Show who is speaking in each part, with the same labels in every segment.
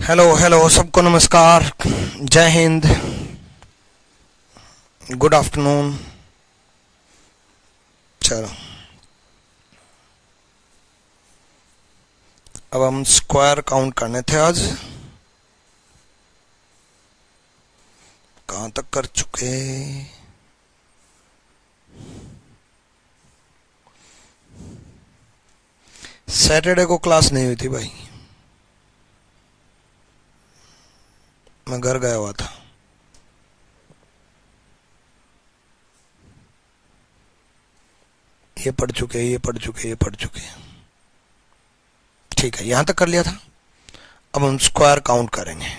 Speaker 1: Hello hello सबको नमस्कार, जय हिंद, गुड आफ्टरनून। चलो अब हम स्क्वायर काउंट करने थे आज। कहाँ तक कर चुके? सैटरडे को क्लास नहीं हुई थी भाई, मैं घर गया हुआ था। ये पढ़ चुके, ये पढ़ चुके, ये पढ़ चुके। ठीक है, यहां तक कर लिया था। अब हम स्क्वायर काउंट करेंगे।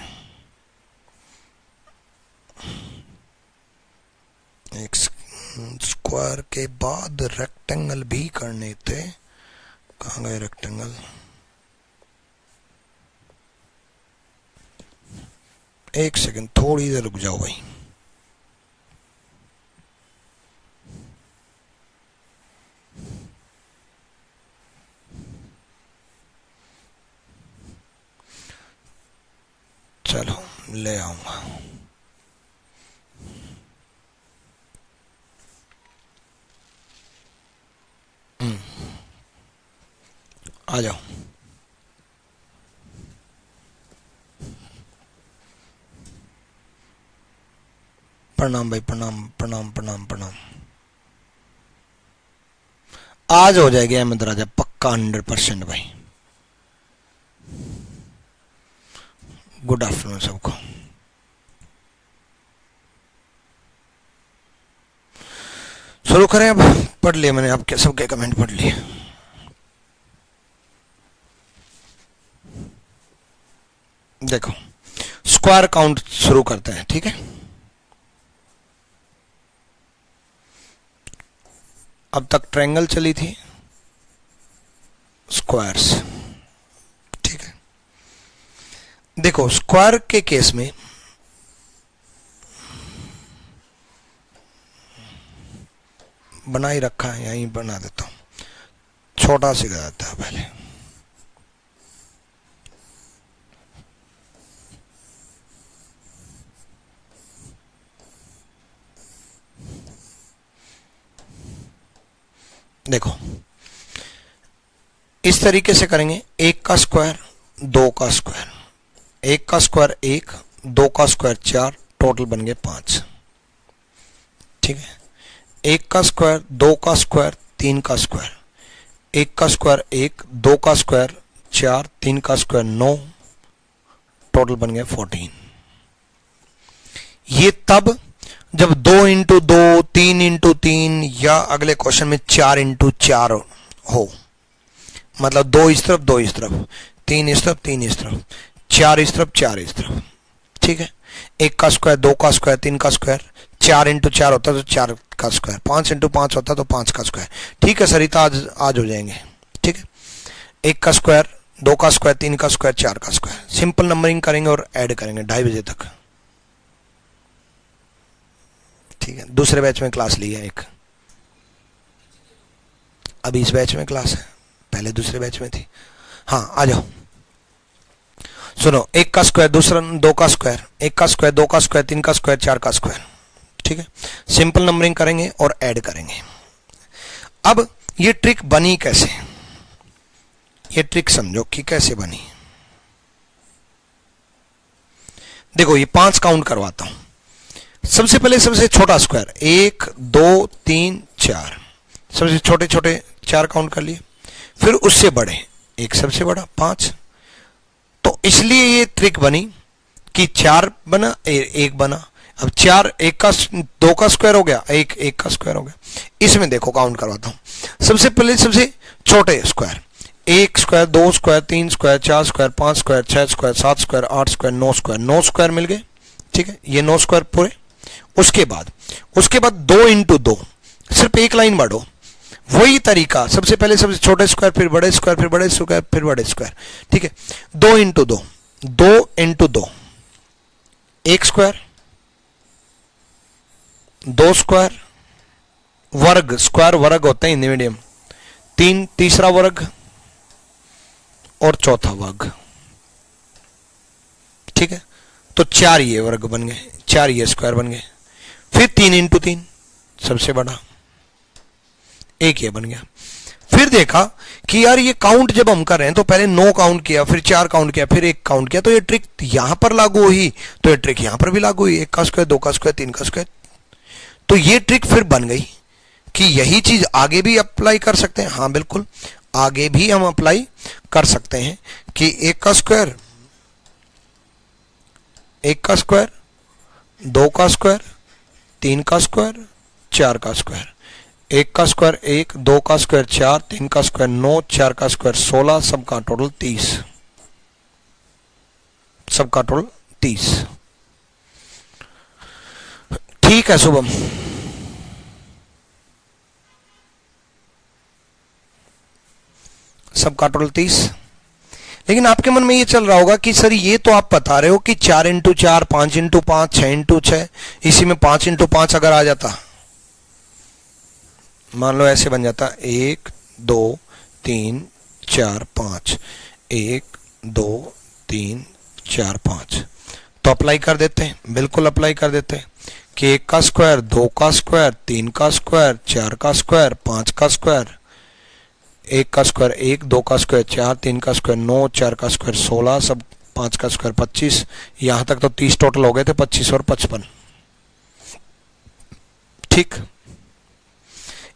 Speaker 1: एक स्क्वायर के बाद रेक्टेंगल भी करने थे। कहाँ गए रेक्टेंगल? एक सेकंड, थोड़ी देर रुक जाओ भाई। चलो ले आऊंगा। आ जाओ। प्रणाम भाई, प्रणाम प्रणाम प्रणाम प्रणाम। आज हो जाएगी अहमद राजा, पक्का 100% भाई। गुड आफ्टरनून सबको। शुरू करें अब? पढ़ लिए मैंने, आपके सबके कमेंट पढ़ लिए। देखो स्क्वायर काउंट शुरू करते हैं, ठीक है। अब तक ट्रायंगल चली थी, स्क्वायर्स, ठीक है। देखो स्क्वायर के केस में बना ही रखा है, यहीं बना देता हूं, छोटा सा जाता है पहले। देखो इस तरीके से करेंगे, एक का स्क्वायर, दो का स्क्वायर, एक का स्क्वायर एक, दो का स्क्वायर चार, टोटल बन गए 5, ठीक है। एक का स्क्वायर, दो का स्क्वायर, तीन का स्क्वायर, एक का स्क्वायर एक, दो का स्क्वायर चार, तीन का स्क्वायर 9, टोटल बन गए 14। ये तब जब 2 इंटू 2, 3 इंटू 3 या अगले क्वेश्चन में 4 इंटू 4 हो, मतलब 2 इस तरफ 2 इस तरफ, 3 इस तरफ 3 इस तरफ, 4 इस तरफ 4 इस तरफ, ठीक है। एक का स्क्वायर, दो का स्क्वायर, तीन का स्क्वायर, 4 इंटू 4 होता तो 4 का स्क्वायर, 5 इंटू 5 होता तो 5 का स्क्वायर, ठीक है। सरिता आज हो जाएंगे, ठीक है। एक का स्क्वायर, दो का स्क्वायर, तीन का स्क्वायर, 4 का स्क्वायर, सिंपल नंबरिंग करेंगे और ऐड करेंगे 2:30 बजे तक, ठीक है। दूसरे बैच में क्लास ली है एक, अभी इस बैच में क्लास है, पहले दूसरे बैच में थी। हाँ आ जाओ, सुनो। एक का स्क्वायर, दूसरा दो का स्क्वायर, एक का स्क्वायर, दो का स्क्वायर, तीन का स्क्वायर, 4 का स्क्वायर, ठीक है। सिंपल नंबरिंग करेंगे और ऐड करेंगे। अब ये ट्रिक बनी कैसे, ये ट्रिक समझो कि कैसे बनी। देखो ये 5 काउंट करवाता हूं। सबसे पहले सबसे छोटा स्क्वायर 1 2 3 4, सबसे छोटे छोटे 4 काउंट कर लिए। फिर उससे बड़े, एक सबसे बड़ा 5। तो इसलिए ये ट्रिक बनी कि 4 बना, एक बना। अब 4, एक का, दो का स्क्वायर हो गया, एक एक का स्क्वायर हो गया। इसमें देखो काउंट करवाता हूं। सबसे पहले सबसे छोटे square, 1 square, 2 square, 3 square, 4 square, 5 square, 6 square, 7 square, 8 square, 9 square, 9 square मिल गए, ठीक है। ये 9 स्क्वायर पूरे। उसके बाद 2 इंटू 2, सिर्फ एक लाइन बढ़ो, वही तरीका। सबसे पहले सबसे छोटे स्क्वायर, फिर बड़े स्क्वायर, फिर बड़े स्क्वायर, फिर बड़े स्क्वायर, ठीक है। 2 इंटू 2, 2 इंटू 2, 1 स्क्वायर, 2 स्क्वायर, वर्ग, स्क्वायर वर्ग होते हैं हिंदी मीडियम, 3 तीसरा वर्ग और चौथा वर्ग, ठीक है, तो 4 ये वर्ग बन गए, 4 ये स्क्वायर बन गए। फिर 3 इंटू 3 सबसे बड़ा, एक ये बन गया। फिर देखा कि यार ये काउंट जब हम कर रहे हैं तो पहले 9 काउंट किया, फिर 4 काउंट किया, फिर 1 काउंट किया, तो ये ट्रिक यहां पर लागू हुई, तो ये ट्रिक यहां पर भी लागू हुई, 1 का स्क्वायर, 2 का स्क्वायर, 3 का स्क्वायर। तो ये ट्रिक फिर बन गई कि यही चीज आगे भी अप्लाई कर सकते हैं। हाँ बिल्कुल, आगे भी हम अप्लाई कर सकते हैं कि 1 का स्क्वायर, 1 का स्क्वायर, 2 का स्क्वायर, 3 का स्क्वायर, 4 का स्क्वायर, 1 का स्क्वायर 1, 2 का स्क्वायर 4, 3 का स्क्वायर 9, 4 का स्क्वायर 16, सबका टोटल 30, सबका टोटल 30। ठीक है शुभम, सबका टोटल 30। लेकिन आपके मन में ये चल रहा होगा कि सर ये तो आप बता रहे हो कि 4 इंटू 4, 5 इंटू 5, 6 इंटू 6, इसी में 5 इंटू 5 अगर आ जाता, मान लो ऐसे बन जाता 1 2 3 4 5, 1 2 3 4 5, तो अप्लाई कर देते हैं, बिल्कुल अप्लाई कर देते हैं कि 1 का स्क्वायर, 2 का स्क्वायर, 3 का स्क्वायर, 4 का स्क्वायर, 5 का स्क्वायर, 1 का स्क्वायर 1, 2 का स्क्वायर 4, 3 का स्क्वायर 9, 4 का स्क्वायर 16, सब 5 का स्क्वायर 25, यहां तक तो 30 टोटल हो गए थे, 25 और 55। ठीक,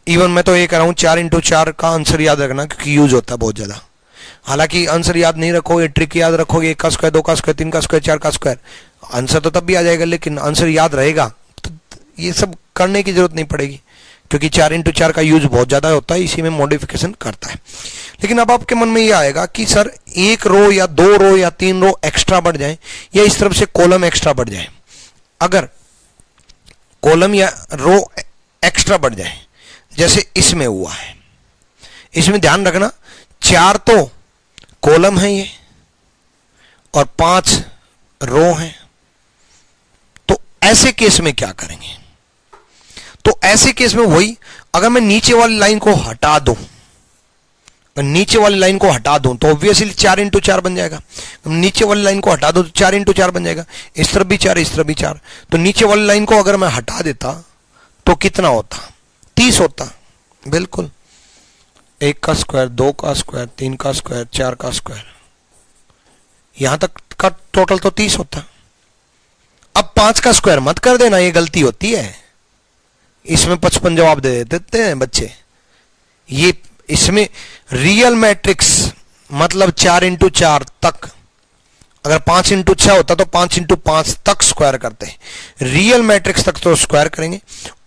Speaker 1: इवन मैं तो ये कह रहा हूं 4 इंटू 4 का आंसर याद रखना, क्योंकि यूज होता है बहुत ज्यादा। हालांकि आंसर याद नहीं रखोगे, ट्रिक याद रखोगे, 1 का स्क्वायर, 2 का स्क्वायर, 3 का स्क्वायर, 4 का स्क्वायर, आंसर तो तब भी आ जाएगा, लेकिन आंसर याद रहेगा तो ये सब करने की जरूरत नहीं पड़ेगी, क्योंकि 4 इंटू 4 का यूज बहुत ज्यादा होता है, इसी में मॉडिफिकेशन करता है। लेकिन अब आपके मन में ये आएगा कि सर 1 रो या 2 रो या 3 रो एक्स्ट्रा बढ़ जाए, या इस तरफ से कॉलम एक्स्ट्रा बढ़ जाए। अगर कॉलम या रो एक्स्ट्रा बढ़ जाए, जैसे इसमें हुआ है, इसमें ध्यान रखना 4 तो कॉलम है ये और 5 रो हैं, तो ऐसे केस में क्या करेंगे? तो ऐसे केस में वही, अगर मैं नीचे वाली लाइन को हटा दूं, नीचे वाली लाइन को हटा दूं तो ऑब्वियसली 4 इंटू 4 बन जाएगा। नीचे वाली लाइन को हटा दूं तो 4 इंटू 4 बन जाएगा, इस तरफ भी 4, इस तरफ भी 4, तो नीचे वाली लाइन को अगर मैं हटा देता तो कितना होता? 30 होता। बिल्कुल, 1 का स्क्वायर, 2 का स्क्वायर, 3 का स्क्वायर, 4 का स्क्वायर, यहां तक का टोटल तो 30 होता। अब 5 का स्क्वायर मत कर देना, ये गलती होती है, इसमें 55 जवाब दे देते हैं बच्चे। ये इसमें रियल मैट्रिक्स मतलब 4 इंटू 4 तक, अगर 5 इंटू 6 होता तो 5 इंटू 5 तक स्क्वायर करते हैं, रियल मैट्रिक्स तक तो स्क्वायर करेंगे,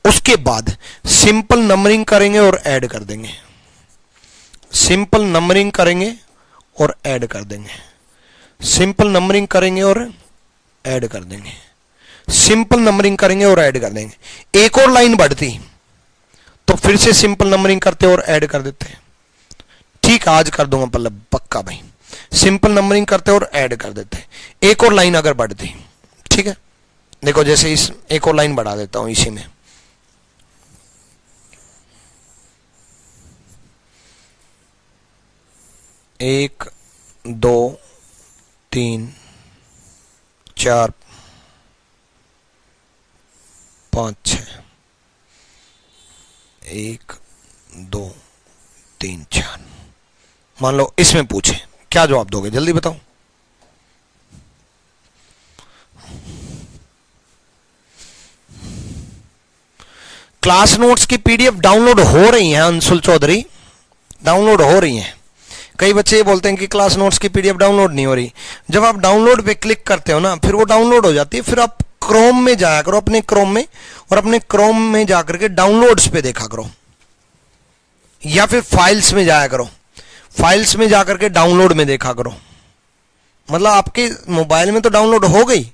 Speaker 1: उसके बाद सिंपल नंबरिंग करेंगे और ऐड कर देंगे, सिंपल नंबरिंग करेंगे और ऐड कर देंगे, सिंपल नंबरिंग करेंगे और ऐड कर देंगे, सिंपल नंबरिंग करेंगे और ऐड कर देंगे। एक और लाइन बढ़ती तो फिर से सिंपल नंबरिंग करते और ऐड कर देते। ठीक, आज कर दूंगा पल्लव पक्का भाई, सिंपल नंबरिंग करते और ऐड कर देते। एक और लाइन अगर बढ़ती, ठीक है, देखो जैसे इस एक और लाइन बढ़ा देता हूं इसी में, एक 2 3 4 5 6, 1 2 3 4, मान लो इसमें पूछे, क्या जवाब दोगे जल्दी बताओ? क्लास नोट्स की पीडीएफ डाउनलोड हो रही है अंशुल चौधरी, डाउनलोड हो रही हैं। कई बच्चे ये बोलते हैं कि क्लास नोट्स की पीडीएफ डाउनलोड नहीं हो रही। जब आप डाउनलोड पे क्लिक करते हो ना, फिर वो डाउनलोड हो जाती है, फिर आप क्रोम में जाया करो, अपने क्रोम में, और अपने क्रोम में जाकर के डाउनलोड्स पे देखा करो, या फिर फाइल्स में जाया करो, फाइल्स में जाकर के डाउनलोड में देखा करो। मतलब आपके मोबाइल में तो डाउनलोड हो गई,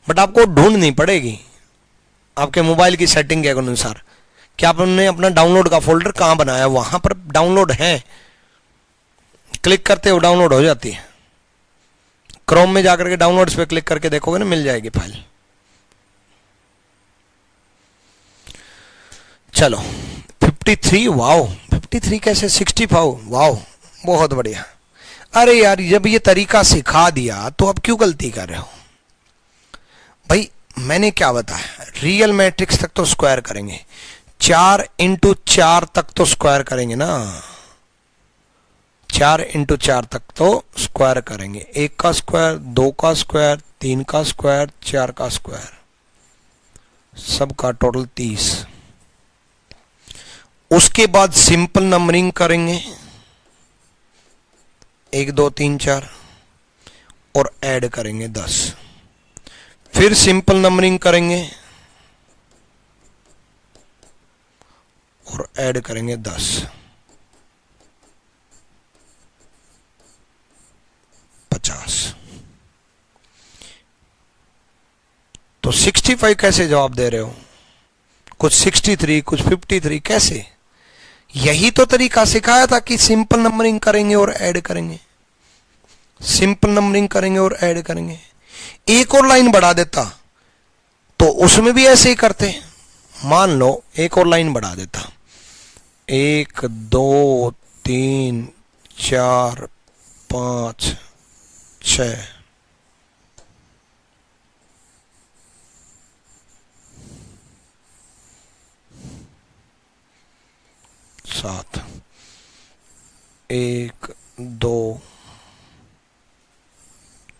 Speaker 1: बट आपको ढूंढनी पड़ेगी आपके मोबाइल की सेटिंग के अनुसार कि आपने अपना डाउनलोड का फोल्डर कहां बनाया, वहां पर डाउनलोड है, क्लिक करते हो डाउनलोड हो जाती है। क्रोम में जाकर के डाउनलोड्स पे क्लिक करके देखोगे ना, मिल जाएगी फाइल। चलो 53, वाओ 53 कैसे, 65, वाओ बहुत बढ़िया। अरे यार जब ये तरीका सिखा दिया तो अब क्यों गलती कर रहे हो? भाई मैंने क्या बताया, रियल मैट्रिक्स तक तो स्क्वायर करेंगे, 4 इंटू 4 तक तो स्क्वायर करेंगे ना, 4 इंटू 4 तक तो स्क्वायर करेंगे, 1 का स्क्वायर, 2 का स्क्वायर, 3 का स्क्वायर, 4 का स्क्वायर, सबका टोटल 30। उसके बाद सिंपल नंबरिंग करेंगे 1 2 3 4 और ऐड करेंगे 10, फिर सिंपल नंबरिंग करेंगे और ऐड करेंगे 10, तो 65 कैसे जवाब दे रहे हो, कुछ 63, कुछ 53, कैसे? यही तो तरीका सिखाया था कि सिंपल नंबरिंग करेंगे और ऐड करेंगे, सिंपल नंबरिंग करेंगे और ऐड करेंगे। एक और लाइन बढ़ा देता तो उसमें भी ऐसे ही करते, मान लो एक और लाइन बढ़ा देता, 1 2 3 4 5 6, सात, 1 2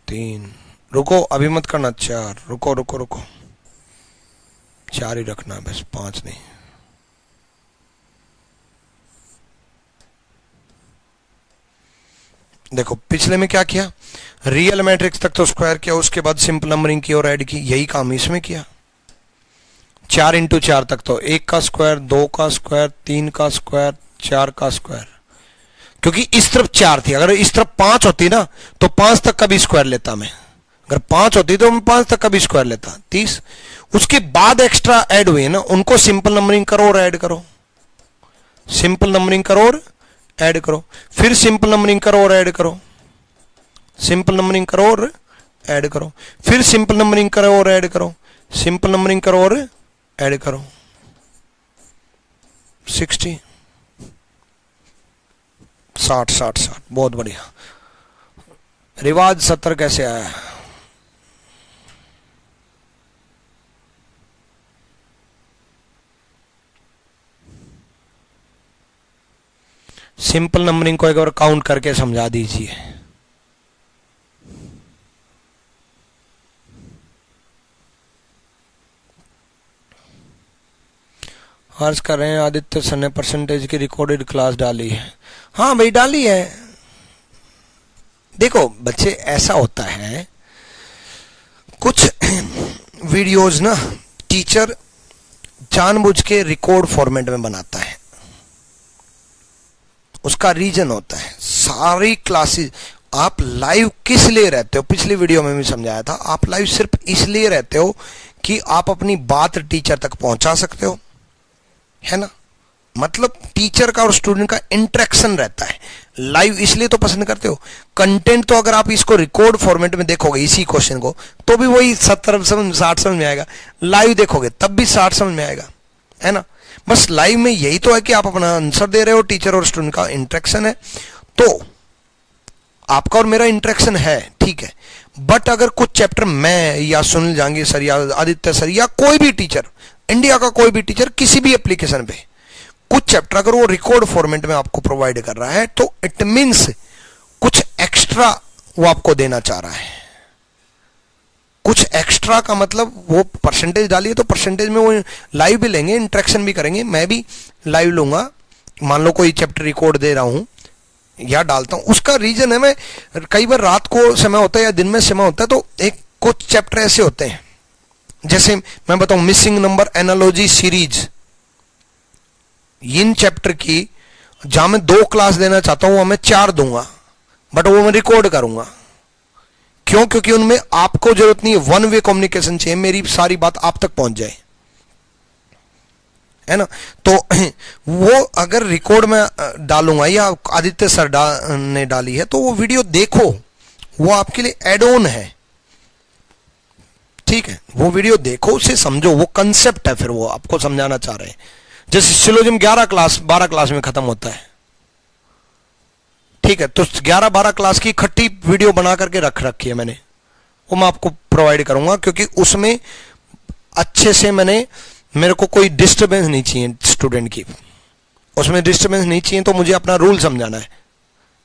Speaker 1: 3, रुको अभी मत करना, 4, रुको रुको रुको, 4 ही रखना है बस, 5 नहीं। देखो पिछले में क्या किया, रियल मैट्रिक्स तक तो स्क्वायर किया, उसके बाद सिंपल नंबरिंग की और ऐड की, यही काम इसमें किया। 4 इंटू 4 तक तो 1 का स्क्वायर, 2 का स्क्वायर, 3 का स्क्वायर, 4 का स्क्वायर, क्योंकि इस तरफ 4 थी, अगर इस तरफ 5 होती ना तो 5 तक का भी स्क्वायर लेता मैं, अगर 5 होती तो मैं 5 तक का भी स्क्वायर लेता, 30। उसके बाद एक्स्ट्रा ऐड हुए ना, उनको सिंपल नंबरिंग करो और ऐड करो, सिंपल नंबरिंग करो और ऐड करो, फिर सिंपल नंबरिंग करो और ऐड करो, सिंपल नंबरिंग करो और ऐड करो, फिर सिंपल नंबरिंग करो और ऐड करो, सिंपल नंबरिंग करो और ऐड करो, 60, 60 60 60, बहुत बढ़िया। रिवाज 70 कैसे आया? सिंपल नंबरिंग को एक बार काउंट करके समझा दीजिए। अर्ज कर रहे हैं आदित्य सर ने परसेंटेज की रिकॉर्डेड क्लास डाली है। हाँ भाई डाली है। देखो बच्चे ऐसा होता है, कुछ वीडियोस ना टीचर जानबूझ के रिकॉर्ड फॉर्मेट में बनाता है, उसका रीजन होता है। सारी क्लासेस आप लाइव किस लिए रहते हो, पिछली वीडियो में भी समझाया था, आप लाइव सिर्फ इसलिए रहते हो कि आप अपनी बात टीचर तक पहुंचा सकते हो, है ना। मतलब टीचर का और स्टूडेंट का इंटरेक्शन रहता है। लाइव इसलिए तो पसंद करते हो। कंटेंट तो अगर आप इसको रिकॉर्ड फॉर्मेट में देखोगे इसी क्वेश्चन को तो भी वही 70 समझ 60 समझ में आएगा, लाइव देखोगे तब भी 60 समझ में आएगा, है ना। बस लाइव में यही तो है कि आप अपना आंसर दे रहे हो, टीचर और स्टूडेंट का इंटरेक्शन है, तो आपका और मेरा इंटरेक्शन है, ठीक है। बट अगर कुछ चैप्टर मैं या सुनील जहांगीर सर या आदित्य सर या कोई भी टीचर, इंडिया का कोई भी टीचर किसी भी एप्लीकेशन पे कुछ चैप्टर अगर वो रिकॉर्ड फॉर्मेट में आपको प्रोवाइड कर रहा है तो इट मींस कुछ एक्स्ट्रा वो आपको देना चाह रहा है। कुछ एक्स्ट्रा का मतलब वो परसेंटेज डालिए तो परसेंटेज में वो लाइव भी लेंगे, इंटरेक्शन भी करेंगे, मैं भी लाइव लूंगा। मान लो कोई चैप्टर रिकॉर्ड दे रहा हूं या डालता हूं, उसका रीजन है मैं कई बार रात को समय होता है या दिन में समय होता है, तो एक कुछ चैप्टर ऐसे होते हैं, जैसे मैं बताऊं missing number analogy series, in chapter की जहां मैं 2 क्लास देना चाहता हूं वहां मैं 4 दूंगा, बट वो मैं रिकॉर्ड करूंगा। क्यों? क्योंकि उनमें आपको जरूरत नहीं है, वन वे कम्युनिकेशन चाहिए, मेरी सारी बात आप तक पहुंच जाए, है ना। तो वो अगर रिकॉर्ड में डालूंगा या आदित्य सर ने डाली है तो वो वीडियो देखो, वो आपके लिए एड ऑन है, ठीक है। वो वीडियो देखो, उसे समझो, वो कंसेप्ट है, फिर वो आपको समझाना चाह रहे हैं। जैसे सिलोजिज्म 11 क्लास 12 क्लास में खत्म होता है, ठीक है, तो 11-12 क्लास की इकट्ठी वीडियो बना करके रख रखी है मैंने, वो मैं आपको प्रोवाइड करूंगा, क्योंकि उसमें अच्छे से मेरे को कोई डिस्टरबेंस नहीं चाहिए स्टूडेंट की, उसमें डिस्टरबेंस नहीं चाहिए, तो मुझे अपना रूल समझाना है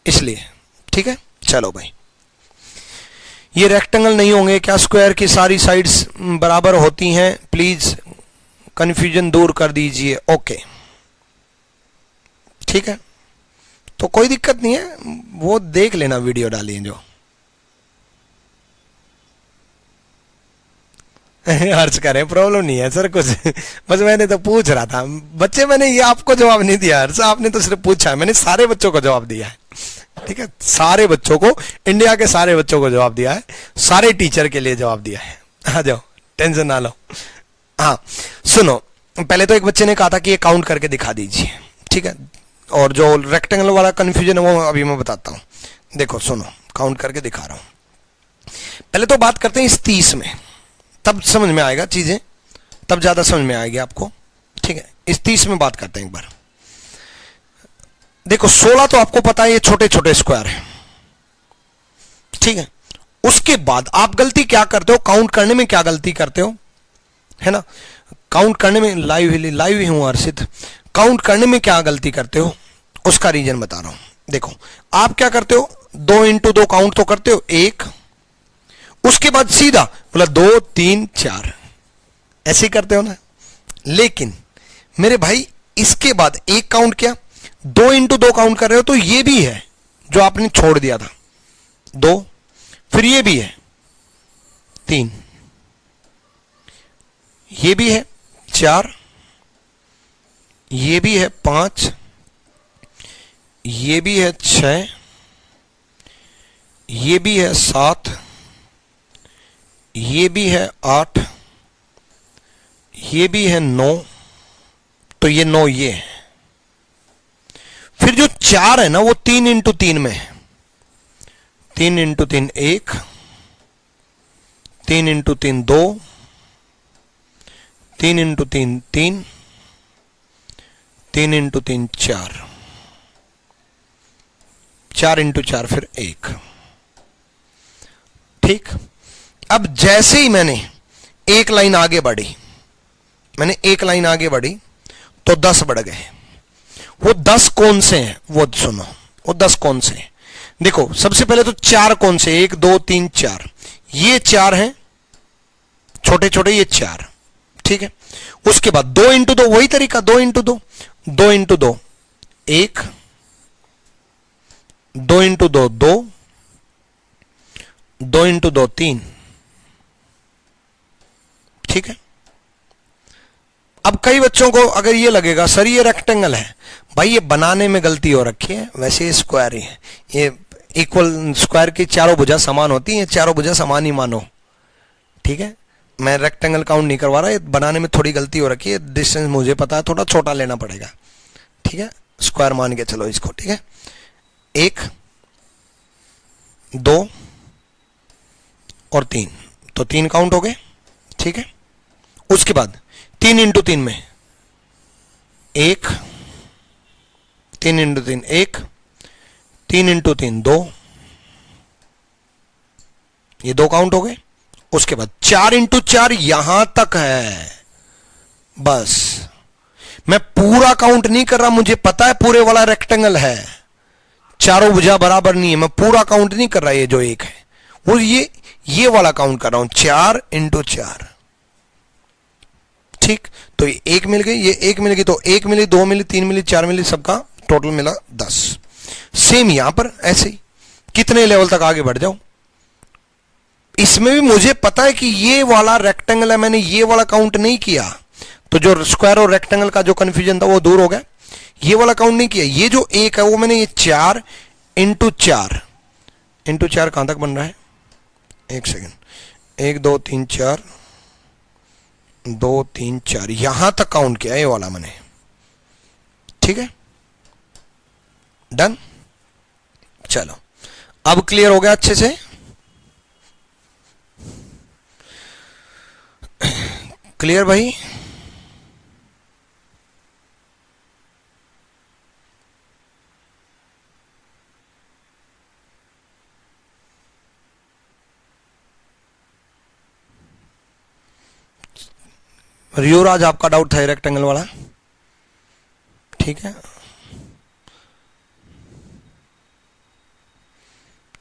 Speaker 1: इसलिए। ठीक है, चलो भाई, ये रेक्टेंगल नहीं होंगे क्या? स्क्वायर की सारी साइड्स बराबर होती हैं, प्लीज कंफ्यूजन दूर कर दीजिए। ओके, ठीक है, तो कोई दिक्कत नहीं है, वो देख लेना, वीडियो डालिए जो। अर्ज करें, प्रॉब्लम नहीं है सर कुछ, बस मैंने तो पूछ रहा था बच्चे, मैंने ये आपको जवाब नहीं दिया हर्ष, आपने तो सिर्फ पूछा है, मैंने सारे बच्चों को जवाब दिया है। ठीक है, सारे बच्चों को, इंडिया के सारे बच्चों को जवाब दिया है, सारे टीचर के लिए जवाब दिया है। आ जाओ, टेंशन ना लो। हाँ सुनो, पहले तो एक बच्चे ने कहा था कि ये काउंट करके दिखा दीजिए, ठीक है, और जो रेक्टेंगल वाला कंफ्यूजन है वो अभी मैं बताता हूं। देखो सुनो, काउंट करके दिखा रहा हूं। पहले तो बात करते हैं इस 30 में, तब समझ में आएगा चीजें, तब ज्यादा समझ में आएगी आपको। ठीक है, इस 30 में बात करते हैं एक बार। देखो 16 तो आपको पता है ये छोटे छोटे स्क्वायर है, ठीक है। उसके बाद आप गलती क्या करते हो, काउंट करने में क्या गलती करते हो, है ना, काउंट करने में, लाइव ही हूं हर्षित, काउंट करने में क्या गलती करते हो उसका रीजन बता रहा हूं। देखो आप क्या करते हो, 2 इंटू 2 काउंट तो करते हो, 1, उसके बाद सीधा बोला 2 3 4, ऐसे ही करते हो ना। लेकिन मेरे भाई इसके बाद एक काउंट किया, 2 इंटू 2 काउंट कर रहे हो, तो ये भी है जो आपने छोड़ दिया था 2, फिर ये भी है 3, ये भी है 4, ये भी है 5, ये भी है 6, ये भी है 7, ये भी है 8, ये भी है 9, तो ये 9 ये है। फिर जो 4 है ना वो 3 इंटू 3 में है, 3 into 3 1, 3 into 3 2, 3 into 3 3, 3 into 3 4, 4 into 4 फिर 1। ठीक, अब जैसे ही मैंने एक लाइन आगे बढ़ी, तो 10 बढ़ गए। वो 10 कौन से हैं वो सुनो, वो 10 कौन से हैं। देखो सबसे पहले तो 4 कौन से, 1 2 3 4, ये 4 हैं छोटे छोटे, ये 4, ठीक है। उसके बाद 2 इंटू 2, वही तरीका, 2 इंटू 2, 2 इंटू 2 1, 2 इंटू 2 2, 2 इंटू 2 3, ठीक है। अब कई बच्चों को अगर ये लगेगा सर ये रेक्टेंगल है, भाई ये बनाने में गलती हो रखी है, वैसे ये स्क्वायर ही है, ये इक्वल, स्क्वायर की चारों भुजा समान होती हैं, चारों भुजा समान ही मानो, ठीक है। मैं रेक्टेंगल काउंट नहीं करवा रहा, ये बनाने में थोड़ी गलती हो रखी है, डिस्टेंस मुझे पता है, थोड़ा छोटा लेना पड़ेगा, ठीक है। स्क्वायर मान के चलो इसको, ठीक है। 1 2 और 3, तो 3 काउंट हो गए, ठीक है। उसके बाद 3 इंटू 3 में 1, 3 इंटू 3 1, 3 इंटू 3 2, ये 2 काउंट हो गए। उसके बाद 4 इंटू 4 यहां तक है, बस। मैं पूरा काउंट नहीं कर रहा, मुझे पता है पूरे वाला रेक्टेंगल है, चारों भुजा बराबर नहीं है, मैं पूरा काउंट नहीं कर रहा, ये जो 1 है वो ये वाला काउंट कर रहा हूं, 4 इंटू 4, ठीक। तो ये 1 मिल गई, ये 1 मिल गई, तो 1 मिली, 2 मिली, 3 मिली, 4 मिली, सबका टोटल मिला 10। सेम यहां पर ऐसे ही, कितने लेवल तक आगे बढ़ जाओ, इसमें भी मुझे पता है कि ये वाला रेक्टेंगल है, मैंने ये वाला काउंट नहीं किया, तो जो स्क्वायर और रेक्टेंगल का जो कंफ्यूजन था वो दूर हो गया। ये वाला काउंट नहीं किया, ये जो 1 है वो मैंने, ये 4 इंटू 4, इंटू 4 कहां तक बन रहा है, 1 सेकेंड, 1 2 3 4, 2 3 4, यहां तक काउंट किया ये वाला मैंने, ठीक है। डन, चलो अब क्लियर हो गया अच्छे से। क्लियर भाई, और युवराज आपका डाउट था रेक्टेंगल वाला, ठीक है।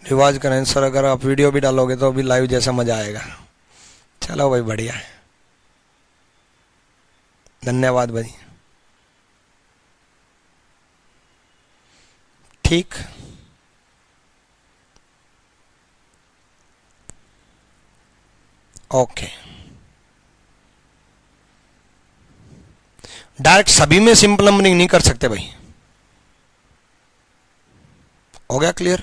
Speaker 1: रिवाज करें सर, अगर आप वीडियो भी डालोगे तो अभी लाइव जैसा मजा आएगा। चलो भाई बढ़िया है, धन्यवाद भाई। ठीक, ओके। डायरेक्ट सभी में सिंपल नंबरिंग नहीं कर सकते भाई, हो गया क्लियर।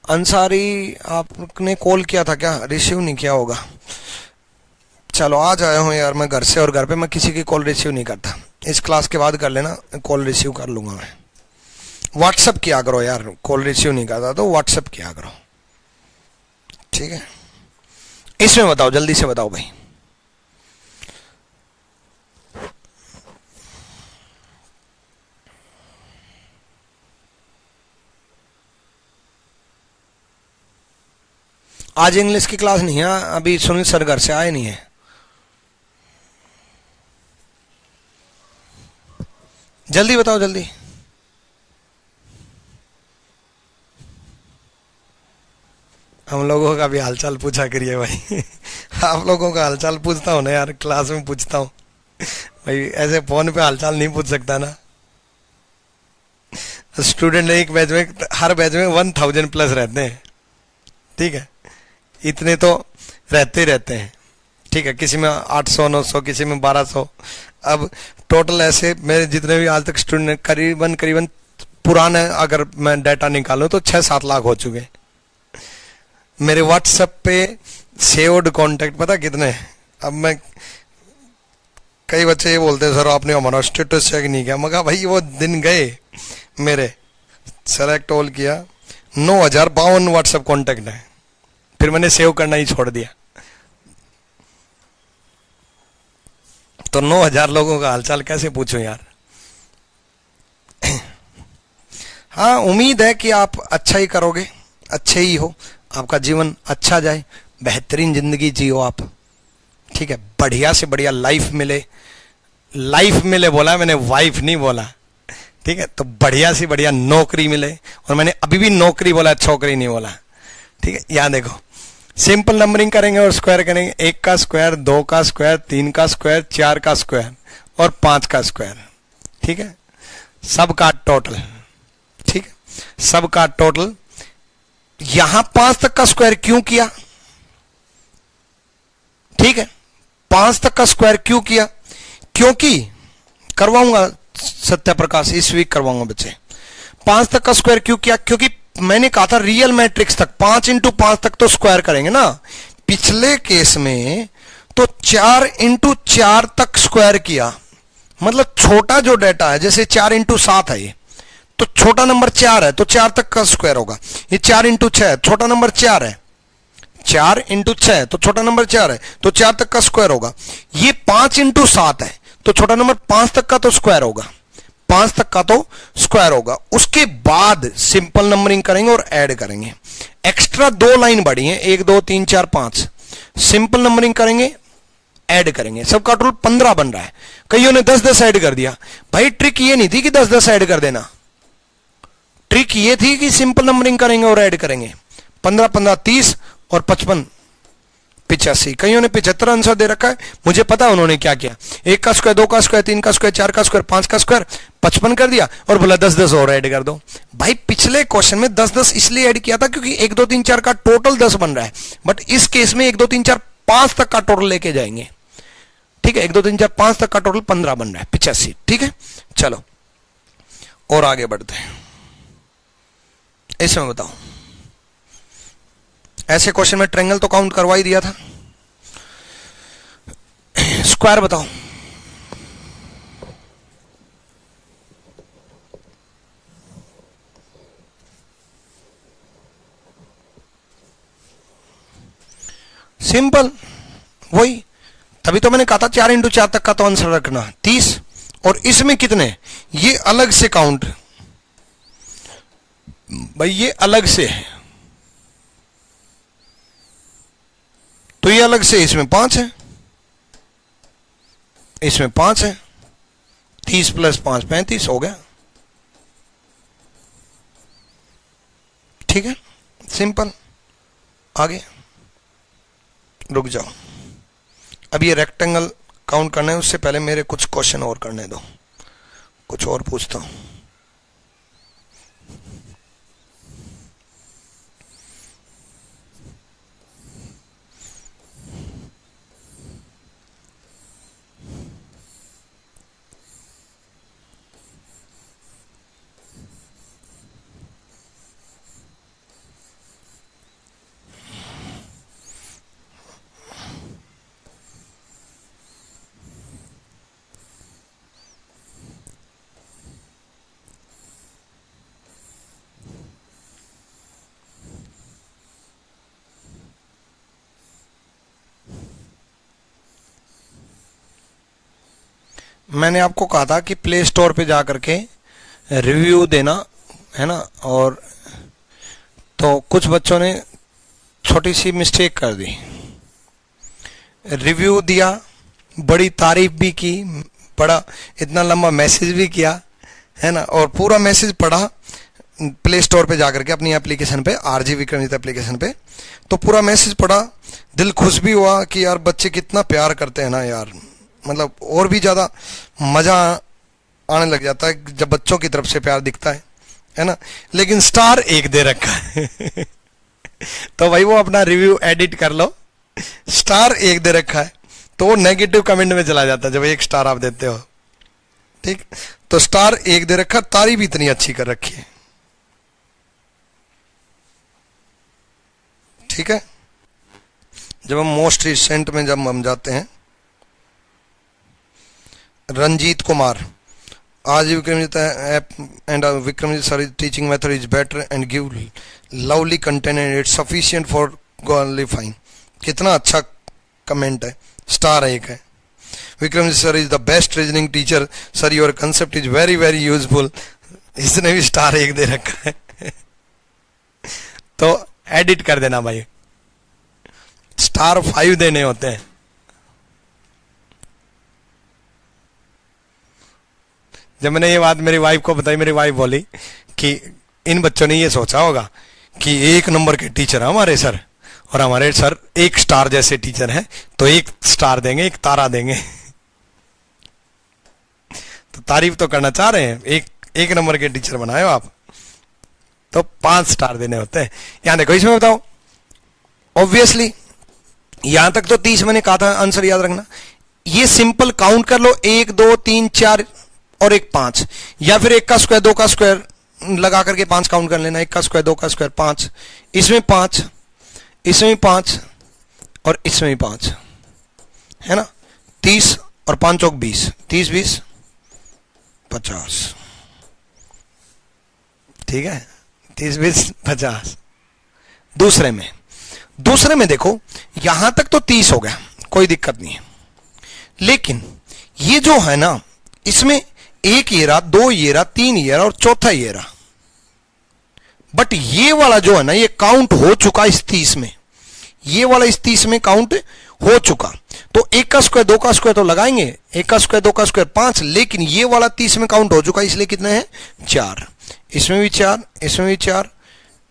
Speaker 1: अंसारी आपने कॉल किया था क्या, रिसीव नहीं किया होगा। चलो आज आया हूँ यार मैं घर से, और घर पे मैं किसी की कॉल रिसीव नहीं करता। इस क्लास के बाद कर लेना, कॉल रिसीव कर लूंगा मैं। व्हाट्सअप किया करो यार, कॉल रिसीव नहीं करता तो व्हाट्सअप किया करो, ठीक है। इसमें बताओ, जल्दी से बताओ भाई। आज इंग्लिश की क्लास नहीं है, अभी सुनील सर घर से आए नहीं है। जल्दी बताओ जल्दी। हम लोगों का भी हालचाल पूछा करिए भाई। आप लोगों का हालचाल पूछता हूँ ना यार, क्लास में पूछता हूँ भाई, ऐसे फोन पे हालचाल नहीं पूछ सकता ना। स्टूडेंट एक बैच में, हर बैच में 1000 प्लस रहते हैं, ठीक है। इतने तो रहते ही रहते हैं, ठीक है। किसी में 800 900, किसी में 1200। अब टोटल ऐसे मेरे जितने भी आज तक स्टूडेंट करीबन करीबन पुराने अगर मैं डाटा निकालूं तो 6-7 लाख हो चुके हैं। मेरे व्हाट्सएप पे सेव्ड कॉन्टेक्ट पता कितने हैं? अब मैं, कई बच्चे ये बोलते हैं सर आपने हमारा स्टेटस चेक नहीं किया। मगर भाई वो दिन गए मेरे, सेलेक्ट ऑल किया, 9052 व्हाट्सएप कॉन्टेक्ट है, फिर मैंने सेव करना ही छोड़ दिया। तो 9000 लोगों का हालचाल कैसे पूछूं यार। हाँ, उम्मीद है कि आप अच्छा ही करोगे, अच्छे ही हो, आपका जीवन अच्छा जाए, बेहतरीन जिंदगी जियो आप, ठीक है। बढ़िया से बढ़िया लाइफ मिले, लाइफ मिले बोला मैंने, वाइफ नहीं बोला, ठीक है। तो बढ़िया से बढ़िया नौकरी मिले, और मैंने अभी भी नौकरी बोला, छोकरी नहीं बोला, ठीक है। यहाँ देखो, सिंपल नंबरिंग करेंगे और स्क्वायर करेंगे। 1 का स्क्वायर, 2 का स्क्वायर, 3 का स्क्वायर, 4 का स्क्वायर और 5 का स्क्वायर, ठीक है। सब का टोटल, ठीक है, सब का टोटल। यहां 5 तक का स्क्वायर क्यों किया, ठीक है। 5 तक का स्क्वायर क्यों किया, क्योंकि करवाऊंगा सत्या प्रकाश, इस वीक करवाऊंगा बच्चे। 5 तक का स्क्वायर क्यों किया, क्योंकि मैंने कहा था रियल मैट्रिक्स तक 5 इंटू 5 तक तो स्क्वायर करेंगे ना। पिछले केस में तो 4 इंटू 4 तक स्क्वायर किया, मतलब छोटा जो डाटा है, जैसे 4 इंटू 7 है ये, तो छोटा नंबर 4 है तो 4 तक का स्क्वायर होगा। ये 4 इंटू 6, छोटा नंबर 4 है, 4 इंटू 6 तो छोटा नंबर 4 है तो 4 तक का स्क्वायर होगा। ये 5 इंटू 7 है तो छोटा नंबर 5 तक का तो स्क्वायर होगा, 5 तक का तो स्क्वायर होगा। उसके बाद सिंपल नंबरिंग करेंगे और ऐड करेंगे। एक्स्ट्रा 2 लाइन बढ़ी है, 1 2 3 4 5। सिंपल नंबरिंग करेंगे, ऐड करेंगे, सबका टोटल 15 बन रहा है। कईयों ने 10-10 ऐड कर दिया। भाई ट्रिक ये नहीं थी कि 10-10 ऐड कर देना, ट्रिक ये थी कि सिंपल नंबरिंग करेंगे और ऐड करेंगे। 15 15 30 और 55 85। कईयों ने 75 आंसर दे रखा है, मुझे पता है उन्होंने क्या किया। 1 का स्क्वायर, 2 का स्क्वायर, 3 का स्क्वायर, 4 का स्क्वायर, 5 का स्क्वायर, 55 कर दिया और बोला 10-10 और ऐड कर दो। भाई पिछले क्वेश्चन में 10-10 इसलिए ऐड किया था क्योंकि 1 2 3 4 का टोटल 10 बन रहा है, बट इस केस में 1 2 3 4 5 तक का टोटल लेके जाएंगे, ठीक है। 1 2 3 4 5 तक का टोटल 15 बन रहा है, 85, ठीक है। चलो और आगे बढ़ते हैं। इसमें बताओ, ऐसे क्वेश्चन में ट्रायंगल तो काउंट करवा ही दिया था, स्क्वायर बताओ। सिंपल, वही, तभी तो मैंने कहा था 4 इंटू 4 तक का तो आंसर रखना 30। और इसमें कितने, ये अलग से काउंट, भाई ये अलग से है तो ये अलग से, इसमें 5 है, इसमें 5 है, 30 प्लस 5 35 हो गया। ठीक है, सिंपल। आगे रुक जाओ, अब ये रेक्टेंगल काउंट करना है, उससे पहले मेरे कुछ क्वेश्चन और करने दो, कुछ और पूछता हूं। मैंने आपको कहा था कि प्ले स्टोर पे जा करके रिव्यू देना है ना, और तो कुछ बच्चों ने छोटी सी मिस्टेक कर दी। रिव्यू दिया, बड़ी तारीफ भी की, बड़ा इतना लंबा मैसेज भी किया है ना, और पूरा मैसेज पढ़ा प्ले स्टोर पे जाकर के अपनी एप्लीकेशन पे, आरजी विक्रमजीत एप्लीकेशन पे, तो पूरा मैसेज पढ़ा, दिल खुश भी हुआ कि यार बच्चे कितना प्यार करते हैं ना यार, मतलब और भी ज़्यादा मज़ा आने लग जाता है जब बच्चों की तरफ से प्यार दिखता है ना। लेकिन स्टार 1 दे रखा है तो भाई वो अपना रिव्यू एडिट कर लो, स्टार 1 दे रखा है तो वो नेगेटिव कमेंट में चला जाता है जब 1 स्टार आप देते हो। ठीक, तो स्टार 1 दे रखा, तारीफ भी इतनी अच्छी कर रखी है। ठीक है, जब हम मोस्ट रिसेंट में जब हम जाते हैं, रंजीत कुमार, आज Vikramjit app and Vikramjit sir teaching method is better and give lovely content and it's sufficient for qualifying. कितना अच्छा कमेंट है, स्टार 1 है। Vikramjit sir is the best reasoning teacher sir, your concept is very very useful, इसने भी star 1 दे रखा है तो edit कर देना भाई, स्टार 5 देने होते हैं। जब मैंने ये बात मेरी वाइफ को बताई, मेरी वाइफ बोली कि इन बच्चों ने ये सोचा होगा कि 1 नंबर के टीचर है हमारे सर, और हमारे सर 1 स्टार जैसे टीचर हैं, तो 1 स्टार देंगे, 1 तारा देंगे तो तारीफ तो करना चाह रहे हैं, एक नंबर के टीचर बनाए हो आप, तो 5 स्टार देने होते हैं। यहां देखो, इसमें बताओ, ऑब्वियसली यहां तक तो 30 मैंने कहा था, आंसर याद रखना। ये सिंपल काउंट कर लो, 1 2 3 4 और 1 5, या फिर 1 का स्क्वायर 2 का स्क्वायर लगा करके 5 काउंट कर लेना, 1 का स्क्वायर 2 का स्क्वायर 5, इसमें 5, इसमें 5 और इसमें 5 है ना। 30 और 5 चौक 20, 30 20 50। ठीक है, 30 20 50। दूसरे में देखो, यहां तक तो 30 हो गया, कोई दिक्कत नहीं है, लेकिन ये जो है ना, इसमें 1 ये रहा, 2 ये रहा, 3 ये रहा और चौथा ये रहा, बट ये वाला जो है ना, ये काउंट हो चुका इस 30 में, ये वाला इस 30 में काउंट हो चुका। तो 1 का स्क्वायर 2 का स्क्वायर तो लगाएंगे, 1 का स्क्वायर 2 का स्क्वायर 5, लेकिन ये वाला 30 में काउंट हो चुका, इसलिए कितने हैं 4, इसमें भी 4, इसमें भी 4,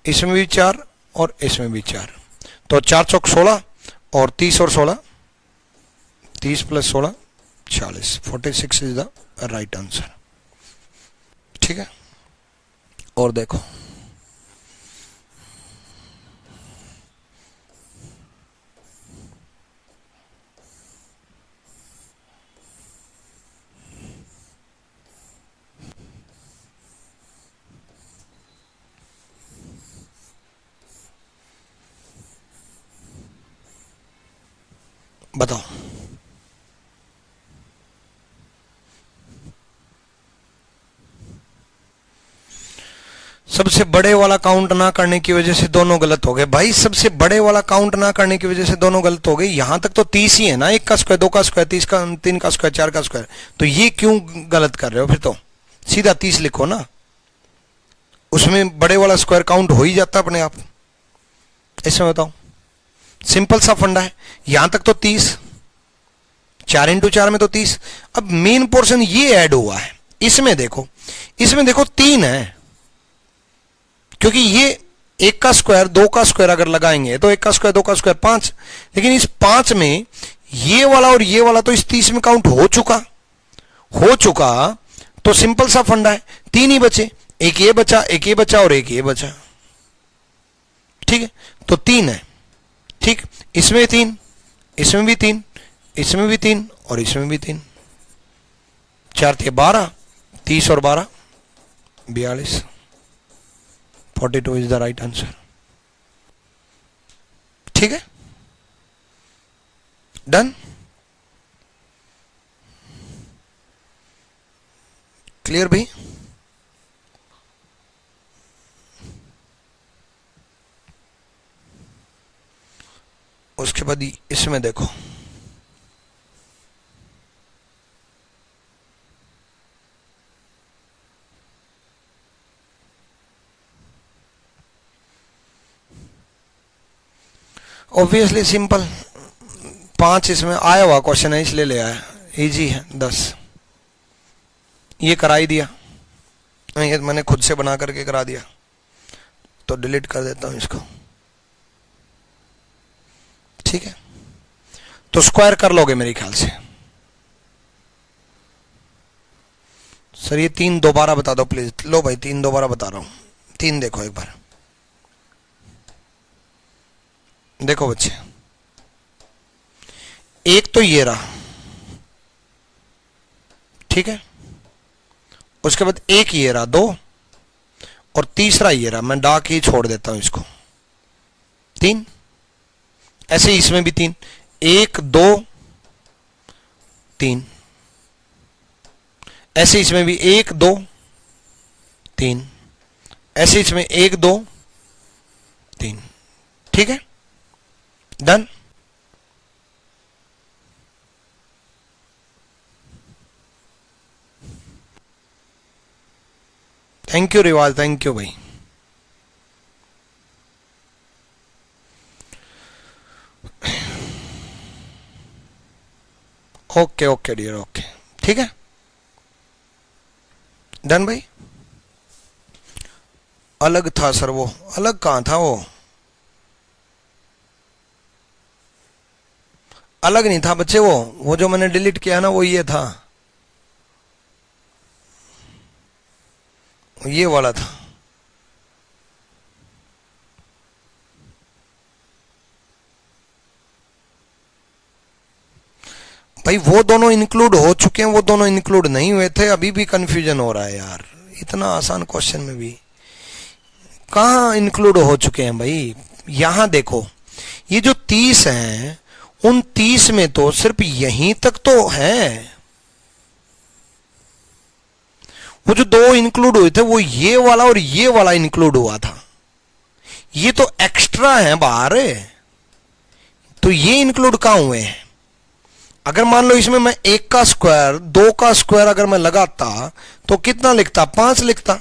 Speaker 1: इसमें भी 4 और इसमें भी 4, तो 4 चौक 16 और 30 और 16, 30 plus 16 40, 46 is the right answer. ठीक है, और देखो, बताओ सबसे बड़े वाला काउंट ना करने की वजह से दोनों गलत हो गए। भाई सबसे बड़े वाला काउंट ना करने की वजह से दोनों गलत हो गए। यहां तक तो 30 ही है ना, 1 का स्क्वायर 2 का स्क्वायर 30 का 3 का स्क्वायर 4 का स्क्वायर, तो ये क्यों गलत कर रहे हो? फिर तो सीधा 30 लिखो ना, उसमें बड़े वाला स्क्वायर काउंट हो ही जाता अपने आप। इसमें बताओ, सिंपल सा फंडा है। यहां तक तो 30 4 में तो 30। अब मेन पोर्शन ये ऐड हुआ है, इसमें देखो 3 है, क्योंकि ये 1 का स्क्वायर 2 का स्क्वायर अगर लगाएंगे तो 1 का स्क्वायर 2 का स्क्वायर 5, लेकिन इस 5 में ये वाला और ये वाला तो इस 30 में काउंट हो चुका, तो सिंपल सा फंडा है, 3 ही बचे, एक ये बचा, एक ये बचा और एक ये बचा। ठीक है, तो 3 है। ठीक, इसमें 3, इसमें भी 3, इसमें भी 3 और इसमें भी 3, 4 × 12, 30 और 12 42, 42 इज द राइट आंसर। ठीक है, डन, क्लियर भाई। उसके बाद इसमें देखो, ऑब्वियसली सिंपल, 5 इसमें आया हुआ क्वेश्चन है इसलिए ले आया, इजी है। 10 ये करा ही दिया, ये मैंने खुद से बना करके करा दिया, तो डिलीट कर देता हूं इसको। ठीक है, तो स्क्वायर कर लोगे मेरे ख्याल से। सर ये 3 दोबारा बता दो प्लीज। लो भाई 3 दोबारा बता रहा हूं, 3 देखो एक बार, देखो बच्चे, एक तो ये रहा, ठीक है, उसके बाद एक ये रहा 2, और तीसरा ये रहा, मैं डाक ही छोड़ देता हूं इसको, 3। ऐसे ही इसमें भी 3, 1 2 3, ऐसे इसमें भी 1 2 3, ऐसे इसमें 1 2 3। ठीक है, डन। थैंक यू रिवाज, थैंक यू भाई। ओके ओके डियर, ओके, ठीक है, डन भाई। अलग था सर, वो अलग कहां था, वो अलग नहीं था बच्चे, वो जो मैंने डिलीट किया ना, वो ये था, ये वाला था। भाई वो दोनों इंक्लूड हो चुके हैं, वो दोनों इंक्लूड नहीं हुए थे, अभी भी कंफ्यूजन हो रहा है यार, इतना आसान क्वेश्चन में भी कहां इंक्लूड हो चुके हैं भाई। यहां देखो, ये जो 30 हैं, उन 30 में तो सिर्फ यहीं तक तो है, वो जो 2 इंक्लूड हुए थे वो ये वाला और ये वाला इंक्लूड हुआ था, ये तो एक्स्ट्रा है बाहर, तो ये इंक्लूड कहां हुए हैं। अगर मान लो इसमें मैं 1 का स्क्वायर 2 का स्क्वायर अगर मैं लगाता तो कितना लिखता, 5 लिखता।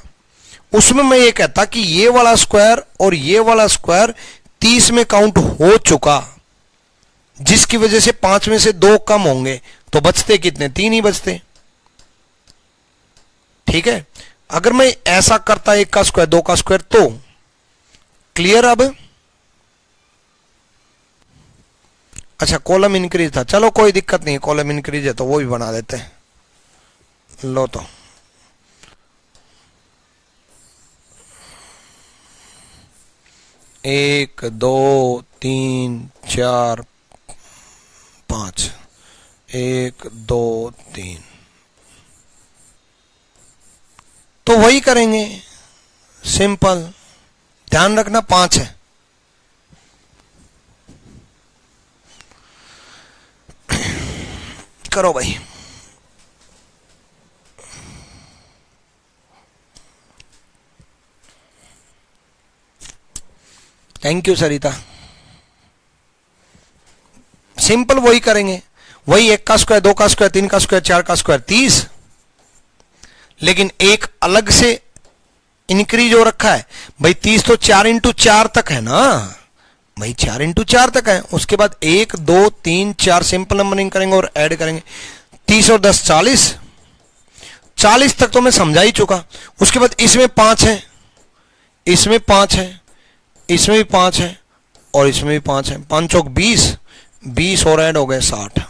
Speaker 1: उसमें मैं ये कहता कि ये वाला स्क्वायर और ये वाला स्क्वायर 30 में काउंट हो चुका, जिसकी वजह से 5 में से 2 कम होंगे, तो बचते कितने, 3 ही बचते। ठीक है, अगर मैं ऐसा करता 1 का स्क्वायर 2 का स्क्वायर, तो क्लियर। अब अच्छा, कॉलम इंक्रीज था, चलो कोई दिक्कत नहीं है, कॉलम इंक्रीज है तो वो भी बना देते हैं। लो तो 1 2 3 4 5, 1 2 3, तो वही करेंगे, सिंपल। ध्यान रखना 5 है। करो भाई, थैंक यू सरिता। सिंपल वही करेंगे, वही 1 का स्क्वायर 2 का स्क्वायर 3 का स्क्वायर 4 का स्क्वायर 30, लेकिन एक अलग से इंक्रीज हो रखा है भाई। 30 तो 4 × 4 तक है ना, भाई 4 इंटू 4 तक है, उसके बाद 1 2 3 4 सिंपल नंबरिंग करेंगे और ऐड करेंगे। 30 और 10 40, 40 तक तो मैं समझा ही चुका। उसके बाद इसमें 5 है, इसमें 5 है, इसमें भी 5 है और इसमें भी 5 है। 5 चौक 20, 20 और ऐड हो गए 60।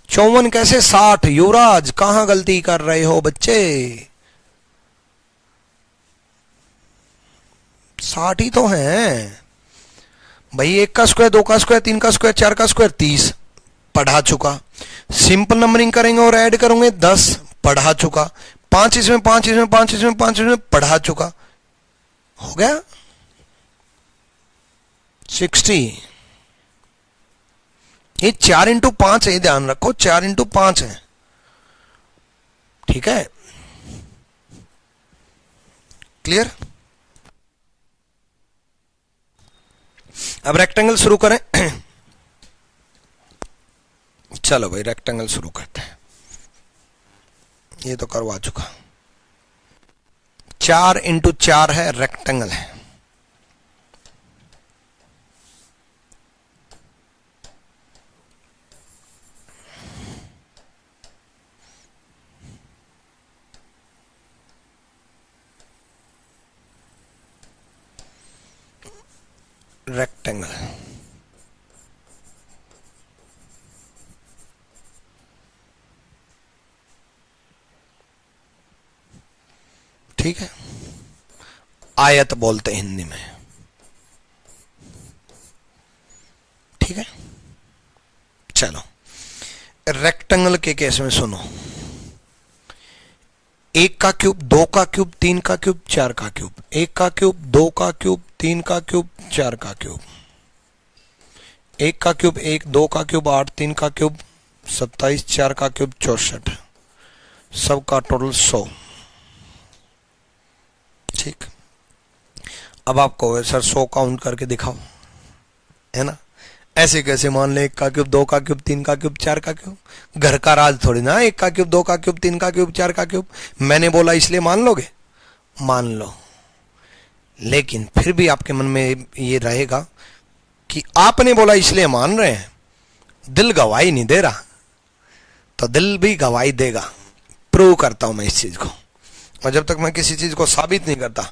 Speaker 1: 54 कैसे 60? युवराज कहां गलती कर रहे हो बच्चे? 60 ही तो है भाई। 1 का स्क्वायर, 2 का स्क्वायर, 3 का स्क्वायर, 4 का स्क्वायर 30 पढ़ा चुका। सिंपल नंबरिंग करेंगे और ऐड करेंगे 10 पढ़ा चुका। 5 इसमें, 5 इसमें, 5 इसमें, 5 इसमें पढ़ा चुका। हो गया 60। ये 4 इंटू 5 है, ध्यान रखो 4 इंटू 5 है, ठीक है? क्लियर? अब रेक्टेंगल शुरू करें। चलो भाई रेक्टेंगल शुरू करते हैं। ये तो करवा चुका। 4 इंटू 4 है, रेक्टेंगल है। रेक्टेंगल ठीक है, आयत बोलते हैं हिंदी में, ठीक है? चलो रेक्टेंगल के केस में सुनो। 1 का क्यूब, 2 का क्यूब, 3 का क्यूब, 4 का क्यूब। 1 का क्यूब, 2 का क्यूब, 3 का क्यूब, 4 का क्यूब। 1 का क्यूब 1, 2 का क्यूब 8, 3 का क्यूब 27, 4 का क्यूब 64, सबका टोटल 100। ठीक, अब आप कहोगे सर 100 काउंट करके दिखाओ, है ना? ऐसे कैसे मान ले? 1 का क्यूब, 2 का क्यूब, 3 का क्यूब, 4 का क्यूब। घर का राज थोड़ी ना 1 का क्यूब, 2 का क्यूब, 3 का क्यूब, 4 का क्यूब। मैंने बोला इसलिए मान लोगे? मान लो, लेकिन फिर भी आपके मन में ये रहेगा कि आपने बोला इसलिए मान रहे हैं। दिल गवाही नहीं दे रहा तो दिल भी गवाही देगा। प्रूव करता हूं मैं इस चीज को, और जब तक मैं किसी चीज को साबित नहीं करता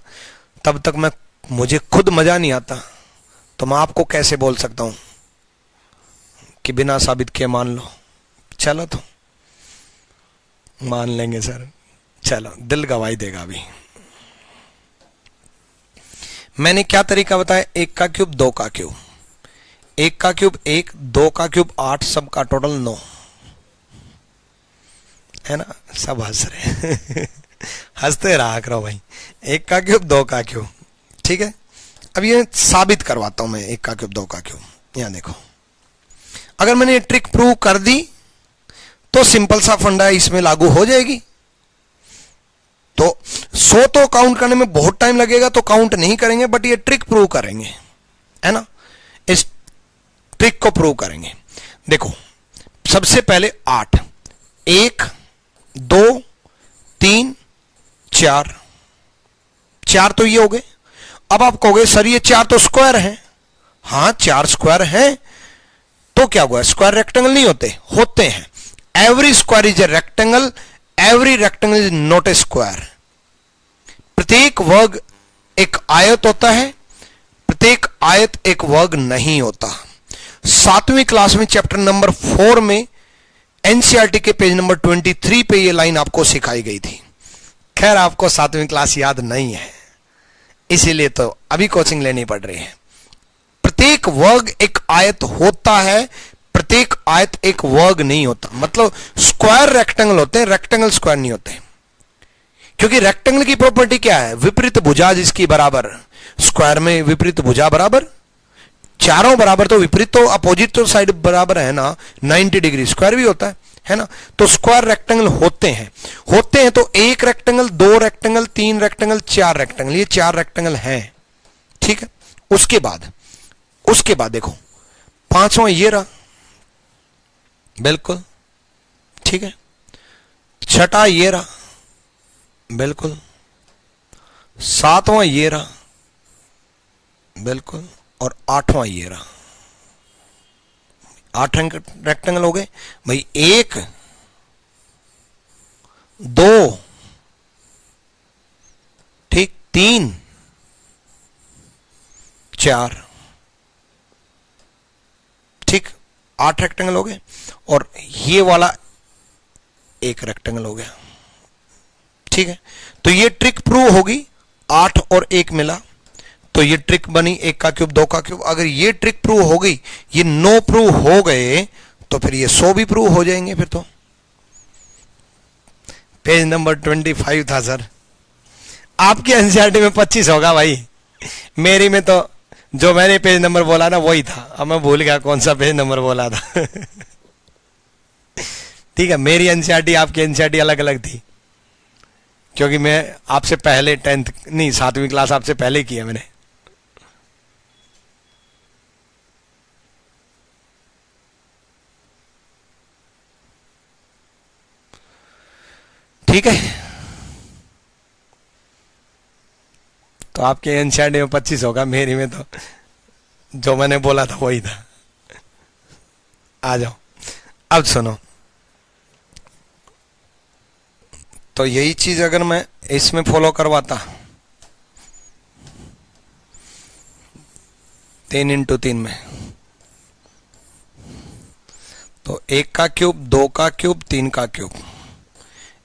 Speaker 1: तब तक मुझे खुद मजा नहीं आता। तो मैं आपको कैसे बोल सकता हूं कि बिना साबित किए मान लो? चलो तो मान लेंगे सर, चलो दिल गवाही देगा। अभी मैंने क्या तरीका बताया? 1 का क्यूब, 2 का क्यूब। 1 का क्यूब 1, 2 का क्यूब 8, सबका टोटल 9, है ना? सब हंस रहे हंसते रहा करो भाई। 1 का क्यूब, 2 का क्यूब, ठीक है? अब ये साबित करवाता हूं मैं। 1 का क्यूब, 2 का क्यूब, यहां देखो। अगर मैंने ये ट्रिक प्रूव कर दी तो सिंपल सा फंडा इसमें लागू हो जाएगी। तो 100 तो काउंट करने में बहुत टाइम लगेगा तो काउंट नहीं करेंगे, बट ये ट्रिक प्रूव करेंगे, है ना? इस ट्रिक को प्रूव करेंगे। देखो सबसे पहले 8, 1 2 3 4, 4 तो ये हो गए। अब आप कहोगे सर ये 4 तो स्क्वायर है। हाँ 4 स्क्वायर है तो क्या हुआ? स्क्वायर रेक्टेंगल नहीं होते? होते हैं। Every square is a rectangle, every rectangle is not a square. प्रत्येक वर्ग एक आयत होता है, प्रत्येक आयत एक वर्ग नहीं होता। 7वीं क्लास में चैप्टर नंबर 4 में एनसीईआरटी के पेज नंबर 23 पे ये लाइन आपको सिखाई गई थी। खैर आपको 7वीं क्लास याद नहीं है, इसीलिए तो अभी कोचिंग लेनी पड़ रही है। प्रत्येक वर्ग एक आयत होता है, प्रत्येक आयत एक वर्ग नहीं होता। मतलब स्क्वायर रेक्टेंगल होते हैं, रेक्टेंगल स्क्वायर नहीं होते। क्योंकि रेक्टेंगल की प्रॉपर्टी क्या है? विपरीत भुजा जिसकी बराबर। स्क्वायर में विपरीत भुजा बराबर, चारों बराबर तो विपरीत तो अपोजिट तो साइड बराबर है ना, 90 डिग्री। स्क्वायर भी होता है ना? तो स्क्वायर रेक्टेंगल होते हैं तो 1 रेक्टेंगल, 2 रेक्टेंगल, 3 रेक्टेंगल, 4 रेक्टेंगल, ये 4 रेक्टेंगल हैं, ठीक है? उसके बाद देखो 5वां ये रहा, बिल्कुल ठीक है। 6ठा ये रहा, बिल्कुल। 7वां ये रहा, बिल्कुल, और 8वां ये रहा। 8 रेक्टेंगल हो गए भाई। 1 2 ठीक, 3 4 ठीक, 8 रेक्टेंगल हो गए। और ये वाला एक रेक्टेंगल हो गया। ठीक है, तो ये ट्रिक प्रूव होगी। 8 और 1 मिला तो ये ट्रिक बनी 1 का क्यूब 2 का क्यूब। अगर ये ट्रिक प्रूव हो गई, ये 9 प्रूव हो गए, तो फिर ये 100 भी प्रूव हो जाएंगे। फिर तो पेज नंबर 25 था सर। आपकी एनसीईआरटी में 25 होगा भाई, मेरी में तो जो मैंने पेज नंबर बोला ना वही था। अब मैं भूल गया कौन सा पेज नंबर बोला था। ठीक है, मेरी एनसीईआरटी आपकी एनसीईआरटी अलग अलग थी, क्योंकि मैं आपसे पहले 10th नहीं 7वीं क्लास आपसे पहले की है मैंने। ठीक है, तो आपके एनसीईआरटी में 25 होगा, मेरी में तो जो मैंने बोला था वही था। आ जाओ, अब सुनो। तो यही चीज अगर मैं इसमें फॉलो करवाता, 3 इंटू 3 में, तो 1 का क्यूब 2 का क्यूब 3 का क्यूब,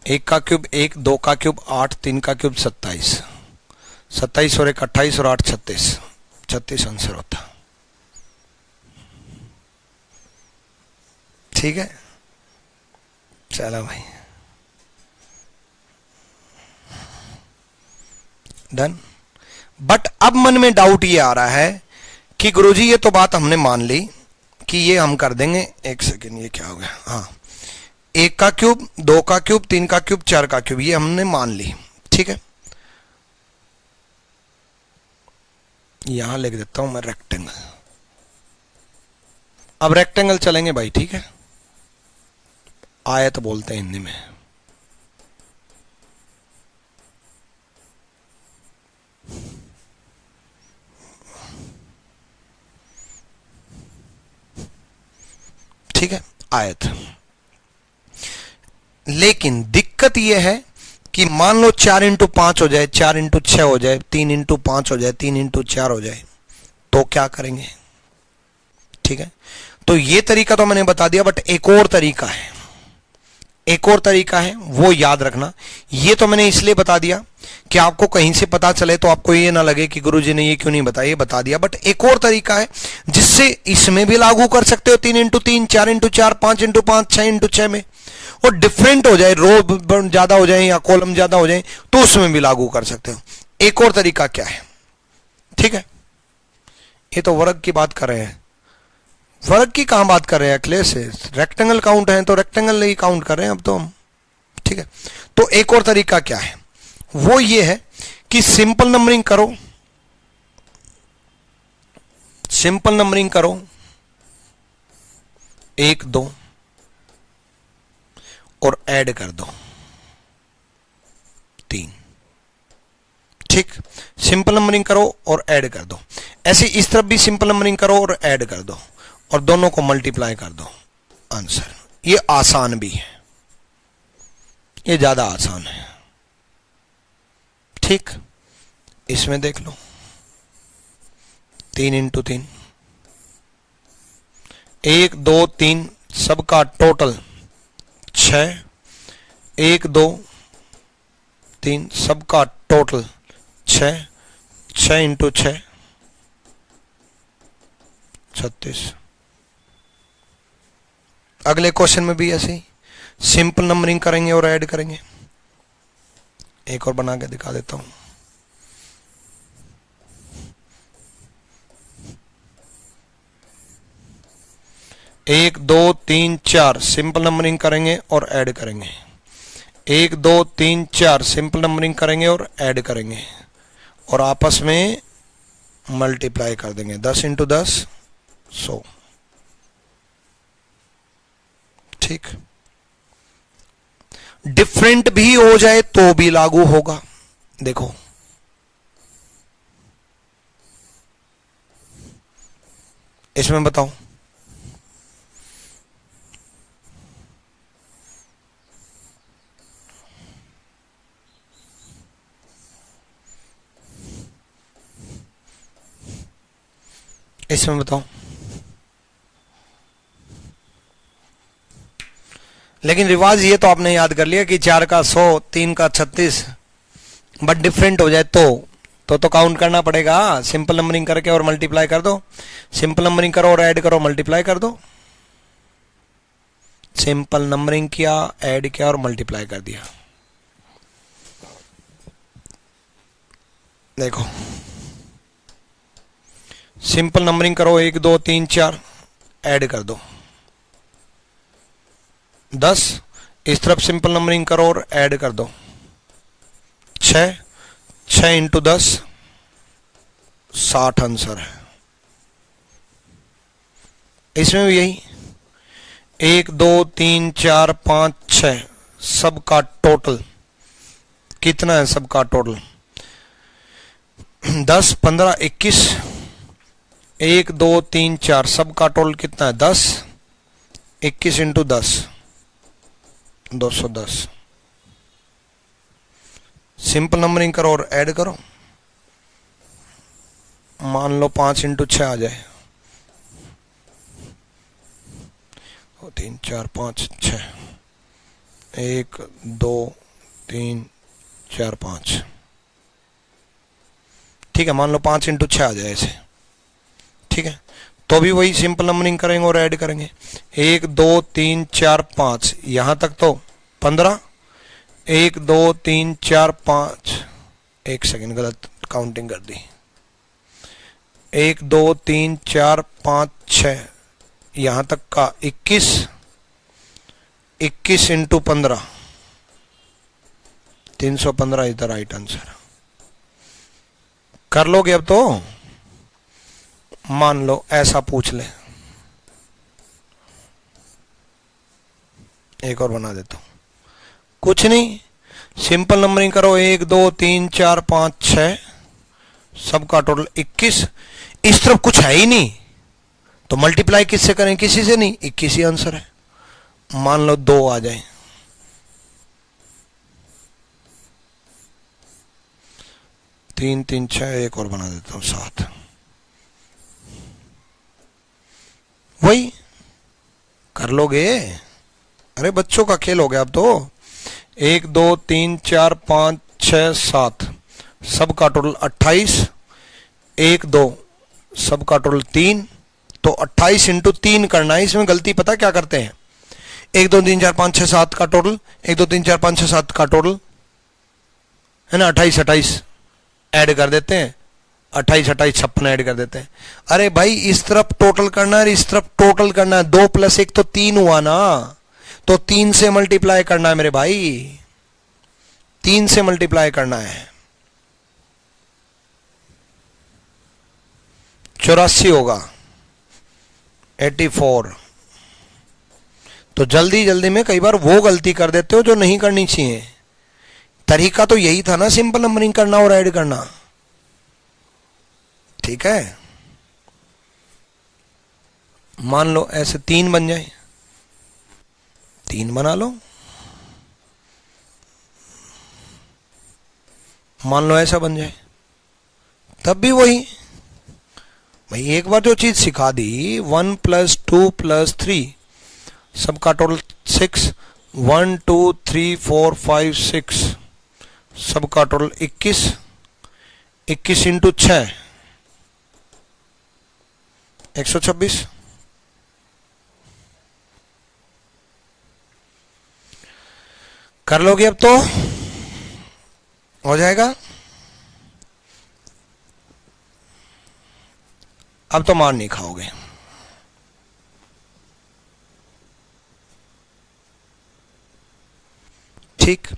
Speaker 1: 1 का क्यूब 1, 2 का क्यूब 8, 3 का क्यूब 27, 27 और 1 28 और 8 36, 36 आंसर होता। ठीक है, चलो भाई, डन। बट अब मन में डाउट ये आ रहा है कि गुरुजी ये तो बात हमने मान ली कि ये हम कर देंगे। एक सेकेंड, ये क्या हो गया? हाँ, 1 का क्यूब 2 का क्यूब 3 का क्यूब 4 का क्यूब, ये हमने मान ली। ठीक है, यहां लिख देता हूं मैं रेक्टेंगल। अब रेक्टेंगल चलेंगे भाई। ठीक है, आयत बोलते हैं हिंदी में। ठीक है, आयत। लेकिन दिक्कत यह है कि मान लो 4 इंटू 5 हो जाए, 4 इंटू 6 हो जाए, 3 इंटू 5 हो जाए, 3 इंटू 4 हो जाए, तो क्या करेंगे? ठीक है, तो ये तरीका तो मैंने बता दिया, बट एक और तरीका है, एक और तरीका है, वो याद रखना। ये तो मैंने इसलिए बता दिया कि आपको कहीं से पता चले तो आपको ये ना लगे कि गुरुजी ने ये क्यों नहीं बताया, ये बता दिया। बट एक और तरीका है जिससे इसमें भी लागू कर सकते हो, 3 इंटू 3, 4 इंटू 4, 5 इंटू 5, 6 इंटू 6 में, और डिफरेंट हो जाए, रो ज्यादा हो जाए या कॉलम ज्यादा हो जाए, तो उसमें भी लागू कर सकते हो। एक और तरीका क्या है? ठीक है, ये तो वर्ग की बात कर रहे हैं, वर्ग की कहां बात कर रहे हैं अखिलेश? रेक्टेंगल काउंट है तो रेक्टेंगल नहीं काउंट कर रहे हैं अब तो हम। ठीक है, तो एक और तरीका क्या है? वो ये है कि सिंपल नंबरिंग करो, सिंपल नंबरिंग करो, 1 2 और ऐड कर दो 3। ठीक, सिंपल नंबरिंग करो और ऐड कर दो। ऐसे इस तरफ भी सिंपल नंबरिंग करो और ऐड कर दो, और दोनों को मल्टीप्लाई कर दो, आंसर। ये आसान भी है, ये ज्यादा आसान है। ठीक, इसमें देख लो, 3 इंटू 3, 1 2 3 सबका टोटल 6, 1 2 3 सबका टोटल 6, 6 इंटू 6 36। अगले क्वेश्चन में भी ऐसे ही सिंपल नंबरिंग करेंगे और ऐड करेंगे। एक और बना के दिखा देता हूं। एक 2 3 4 सिंपल नंबरिंग करेंगे और ऐड करेंगे। 1 2 3 4 सिंपल नंबरिंग करेंगे और ऐड करेंगे, और आपस में मल्टीप्लाई कर देंगे। 10 इंटू 10 100। ठीक, डिफरेंट भी हो जाए तो भी लागू होगा। देखो इसमें बताओ। इसमें बताओ। लेकिन रिवाज ये तो आपने याद कर लिया कि 4 का 100, 3 का 36, बट डिफरेंट हो जाए तो काउंट करना पड़ेगा। सिंपल नंबरिंग करके और मल्टीप्लाई कर दो, सिंपल नंबरिंग करो और ऐड करो, मल्टीप्लाई कर दो। सिंपल नंबरिंग किया, ऐड किया और मल्टीप्लाई कर दिया। देखो सिंपल नंबरिंग करो, 1 2 3 4, ऐड कर दो 10। इस तरफ सिंपल नंबरिंग करो और ऐड कर दो 6। 6 इंटू 10 60 आंसर है। इसमें भी यही 1 2 3 4 5 6 सबका टोटल कितना है? सबका टोटल 10 15 21। 1 2 3 4 सबका टोटल कितना है? 10। 21 इंटू 10 210। सिंपल नंबरिंग करो और ऐड करो। मान लो 5 इंटू 6 आ जाए, 3 4 5 6, 1 2 3 4 5। ठीक है, मान लो 5 इंटू 6 आ जाए ऐसे। ठीक है, तो भी वही सिंपल नंबरिंग करेंगे और ऐड करेंगे। 1 2 3 4 5, यहां तक तो 15। 1 2 3 4 5, एक सेकेंड गलत काउंटिंग कर दी। 1 2 3 4 5 6, यहां तक का 21। 21 into 15 315 is the right answer. कर लोगे अब तो? मान लो ऐसा पूछ ले, एक और बना देता हूं। कुछ नहीं, सिंपल नंबरिंग करो, 1 2 3 4 5 6, सबका टोटल 21। इस तरफ कुछ है ही नहीं तो मल्टीप्लाई किससे करें? किसी से नहीं, 21 ही आंसर है। मान लो 2 आ जाए, 3 3 6, एक और बना देता हूं 7। वही कर लोगे? अरे बच्चों का खेल हो गया अब तो। 1 2 3 4 5 6 7, सबका टोटल 28। 1 2, सबका टोटल 3, तो 28 इंटू 3 करना है। इसमें गलती पता क्या करते हैं? 1 2 3 4 5 6 7 का टोटल, 1 2 3 4 5 6 7 का टोटल है ना, 28 28 ऐड कर देते हैं। 28 28 56 ऐड कर देते हैं। अरे भाई इस तरफ टोटल करना है, इस तरफ टोटल करना है। 2 + 1 तो 3 हुआ ना, तो 3 से मल्टीप्लाई करना है मेरे भाई, 3 से मल्टीप्लाई करना है। 84 होगा, 84। तो जल्दी जल्दी में कई बार वो गलती कर देते हो जो नहीं करनी चाहिए। तरीका तो यही था ना, सिंपल नंबरिंग करना और ऐड करना। ठीक है, मान लो ऐसे 3 बन जाए, 3 बना लो। मान लो ऐसा बन जाए, तब भी वही भाई। एक बार जो चीज सिखा दी, 1 + 2 + 3, सबका टोटल 6। 1 2 3 4 5 6, सबका टोटल 21। 21 इंटू 6 126। कर लोगे अब तो हो जाएगा। अब तो मार नहीं खाओगे। ठीक,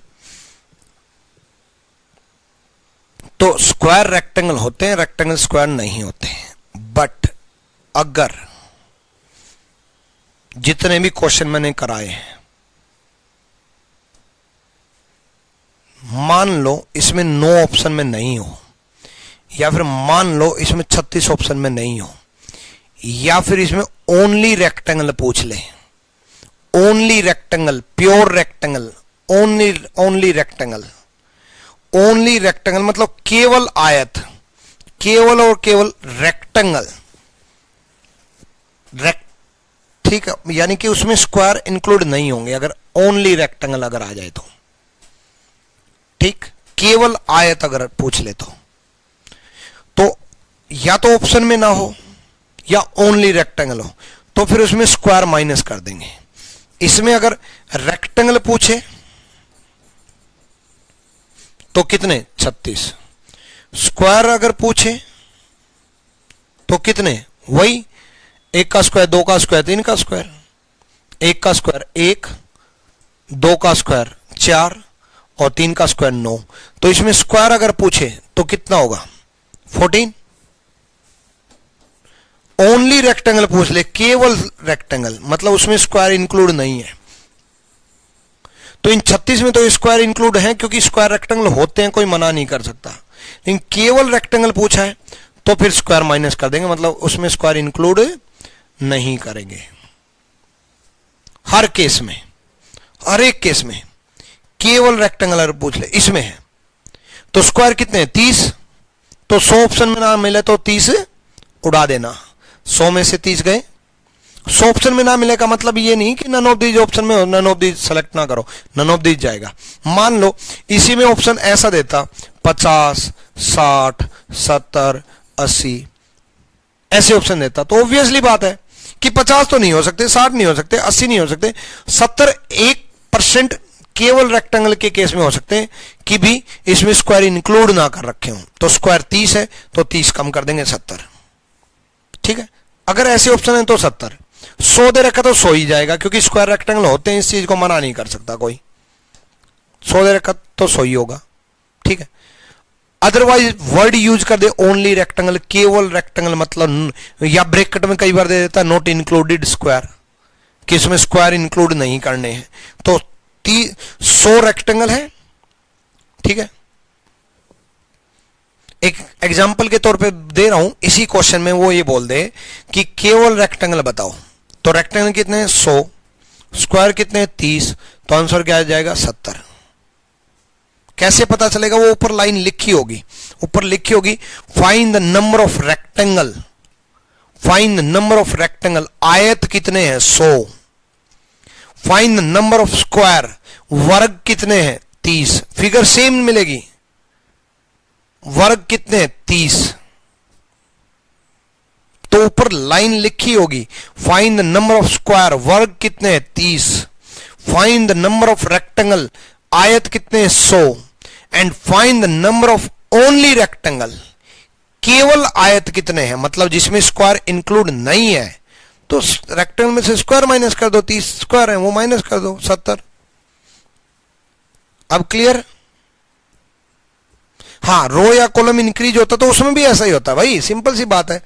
Speaker 1: तो स्क्वायर रेक्टेंगल होते हैं, रेक्टेंगल स्क्वायर नहीं होते हैं। बट अगर जितने भी क्वेश्चन मैंने कराए हैं, मान लो इसमें 9 ऑप्शन में नहीं हो, या फिर मान लो इसमें 36 ऑप्शन में नहीं हो, या फिर इसमें ओनली रेक्टेंगल पूछ ले, only rectangle, pure rectangle, only only rectangle. Only rectangle मतलब केवल आयत, केवल और केवल रेक्टेंगल, ठीक है, यानी कि उसमें स्क्वायर इंक्लूड नहीं होंगे अगर ओनली रेक्टेंगल अगर आ जाए तो, ठीक, केवल आयत अगर पूछ ले तो या तो ऑप्शन में ना हो या ओनली रेक्टेंगल हो, तो फिर उसमें स्क्वायर माइनस कर देंगे। इसमें अगर रेक्टेंगल पूछे तो कितने 36, स्क्वायर अगर पूछे तो कितने, वही 1 का स्क्वायर, 2 का स्क्वायर, 3 का स्क्वायर, 1 का स्क्वायर 1, 2 का स्क्वायर 4 और 3 का स्क्वायर 9। तो इसमें स्क्वायर अगर पूछे तो कितना होगा 14। ओनली रेक्टेंगल पूछ ले, केवल रेक्टेंगल मतलब उसमें स्क्वायर इंक्लूड नहीं है, तो इन 36 में तो स्क्वायर इंक्लूड है क्योंकि स्क्वायर रेक्टेंगल होते हैं, कोई मना नहीं कर सकता। लेकिन केवल रेक्टेंगल पूछा है तो फिर स्क्वायर माइनस कर देंगे, मतलब उसमें स्क्वायर इंक्लूड नहीं करेंगे। हर केस में, हर एक केस में केवल रेक्टेंगल अगर पूछ ले, इसमें है तो स्क्वायर कितने 30, तो 100 ऑप्शन में ना मिले तो 30 उड़ा देना, 100 में से 30 गए। 100 ऑप्शन में ना मिले का मतलब ये नहीं कि नन ऑफ दीज ऑप्शन में हो, नन ऑफ दीज सेलेक्ट ना करो, नन ऑफ दीज जाएगा। मान लो इसी में ऑप्शन ऐसा देता 50, 60, 70, 80 ऐसे ऑप्शन देता, तो ऑब्वियसली बात है कि 50 तो नहीं हो सकते, 60 नहीं हो सकते, 80 नहीं हो सकते, 70 1% केवल रेक्टेंगल के केस में हो सकते हैं कि भी इसमें स्क्वायर इंक्लूड ना कर रखे हों। तो स्क्वायर 30 है तो 30 कम कर देंगे 70, ठीक है। अगर ऐसे ऑप्शन है तो 70, 100 दे रखा तो 100 ही जाएगा क्योंकि स्क्वायर रेक्टेंगल होते हैं, इस चीज को मना नहीं कर सकता कोई, 100 दे रखा तो 100 ही होगा, ठीक है। अदरवाइज वर्ड यूज कर दे ओनली रेक्टेंगल, केवल रेक्टेंगल मतलब, या ब्रैकेट में कई बार दे देता नॉट इंक्लूडेड स्क्वायर, कि इसमें स्क्वायर इंक्लूड नहीं करने हैं। तो 100 रेक्टेंगल है, ठीक है। एक एग्जाम्पल के तौर पे दे रहा हूं, इसी क्वेश्चन में वो ये बोल दे कि केवल रेक्टेंगल बताओ, तो रेक्टेंगल कितने हैं 100, स्क्वायर कितने हैं 30, तो आंसर क्या आ जाएगा 70। कैसे पता चलेगा, वो ऊपर लाइन लिखी होगी, ऊपर लिखी होगी find the number of rectangle, find the number of rectangle, आयत कितने हैं 100, find the number of square, वर्ग कितने हैं 30, फिगर सेम मिलेगी, वर्ग कितने हैं 30, तो ऊपर लाइन लिखी होगी find the number of square, वर्ग कितने हैं 30, find the number of rectangle, आयत कितने हैं 100, and find the number of only rectangle, केवल आयत कितने हैं, मतलब जिसमें स्क्वायर इंक्लूड नहीं है, तो रेक्टेंगल में से स्क्वायर माइनस कर दो, 30 स्क्वायर है वो माइनस कर दो 70। अब क्लियर। हाँ, रो या कॉलम इंक्रीज होता तो उसमें भी ऐसा ही होता भाई, सिंपल सी बात है।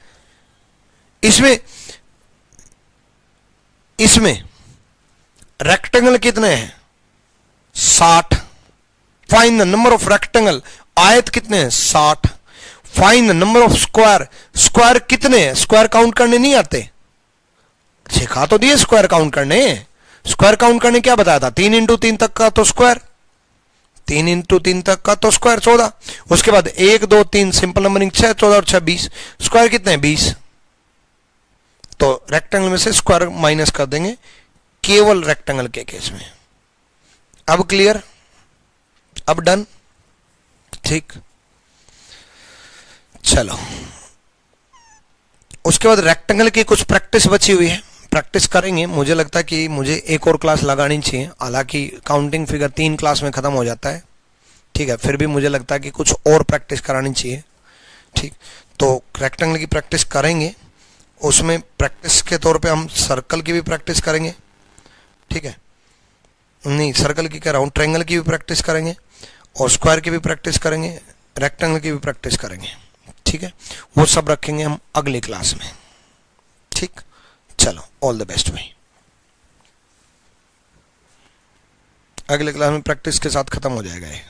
Speaker 1: इसमें रेक्टेंगल कितने हैं 60, find the number of rectangle, आयत कितने हैं 60, find the number of square, square कितने हैं, स्क्वायर काउंट करने नहीं आते, सिखा तो दिए स्क्वायर काउंट करने, स्क्वायर काउंट करने क्या बताया था 3 इंटू 3 तक का तो स्क्वायर, 3 इंटू 3 तक का तो स्क्वायर 14, उसके बाद 1 2 3 सिंपल नंबरिंग 6, 14 और 6 20, स्क्वायर कितने हैं 20, तो रेक्टेंगल में से स्क्वायर माइनस कर देंगे केवल रेक्टेंगल के केस में। अब क्लियर, अब डन, ठीक। चलो उसके बाद रेक्टेंगल की कुछ प्रैक्टिस बची हुई है, प्रैक्टिस करेंगे। मुझे लगता है कि मुझे एक और क्लास लगानी चाहिए, हालांकि काउंटिंग फिगर 3 क्लास में खत्म हो जाता है, ठीक है, फिर भी मुझे लगता है कि कुछ और प्रैक्टिस करानी चाहिए, ठीक। तो रेक्टेंगल की प्रैक्टिस करेंगे, उसमें प्रैक्टिस के तौर पे हम सर्कल की भी प्रैक्टिस करेंगे, ठीक है, नहीं सर्कल की कह रहा हूँ, ट्रायंगल की भी प्रैक्टिस करेंगे और स्क्वायर की भी प्रैक्टिस करेंगे, रेक्टेंगल की भी प्रैक्टिस करेंगे, ठीक है। वो सब रखेंगे हम अगली क्लास में, ठीक। चलो ऑल द बेस्ट भाई, अगले क्लास में प्रैक्टिस के साथ खत्म हो जाएगा ये।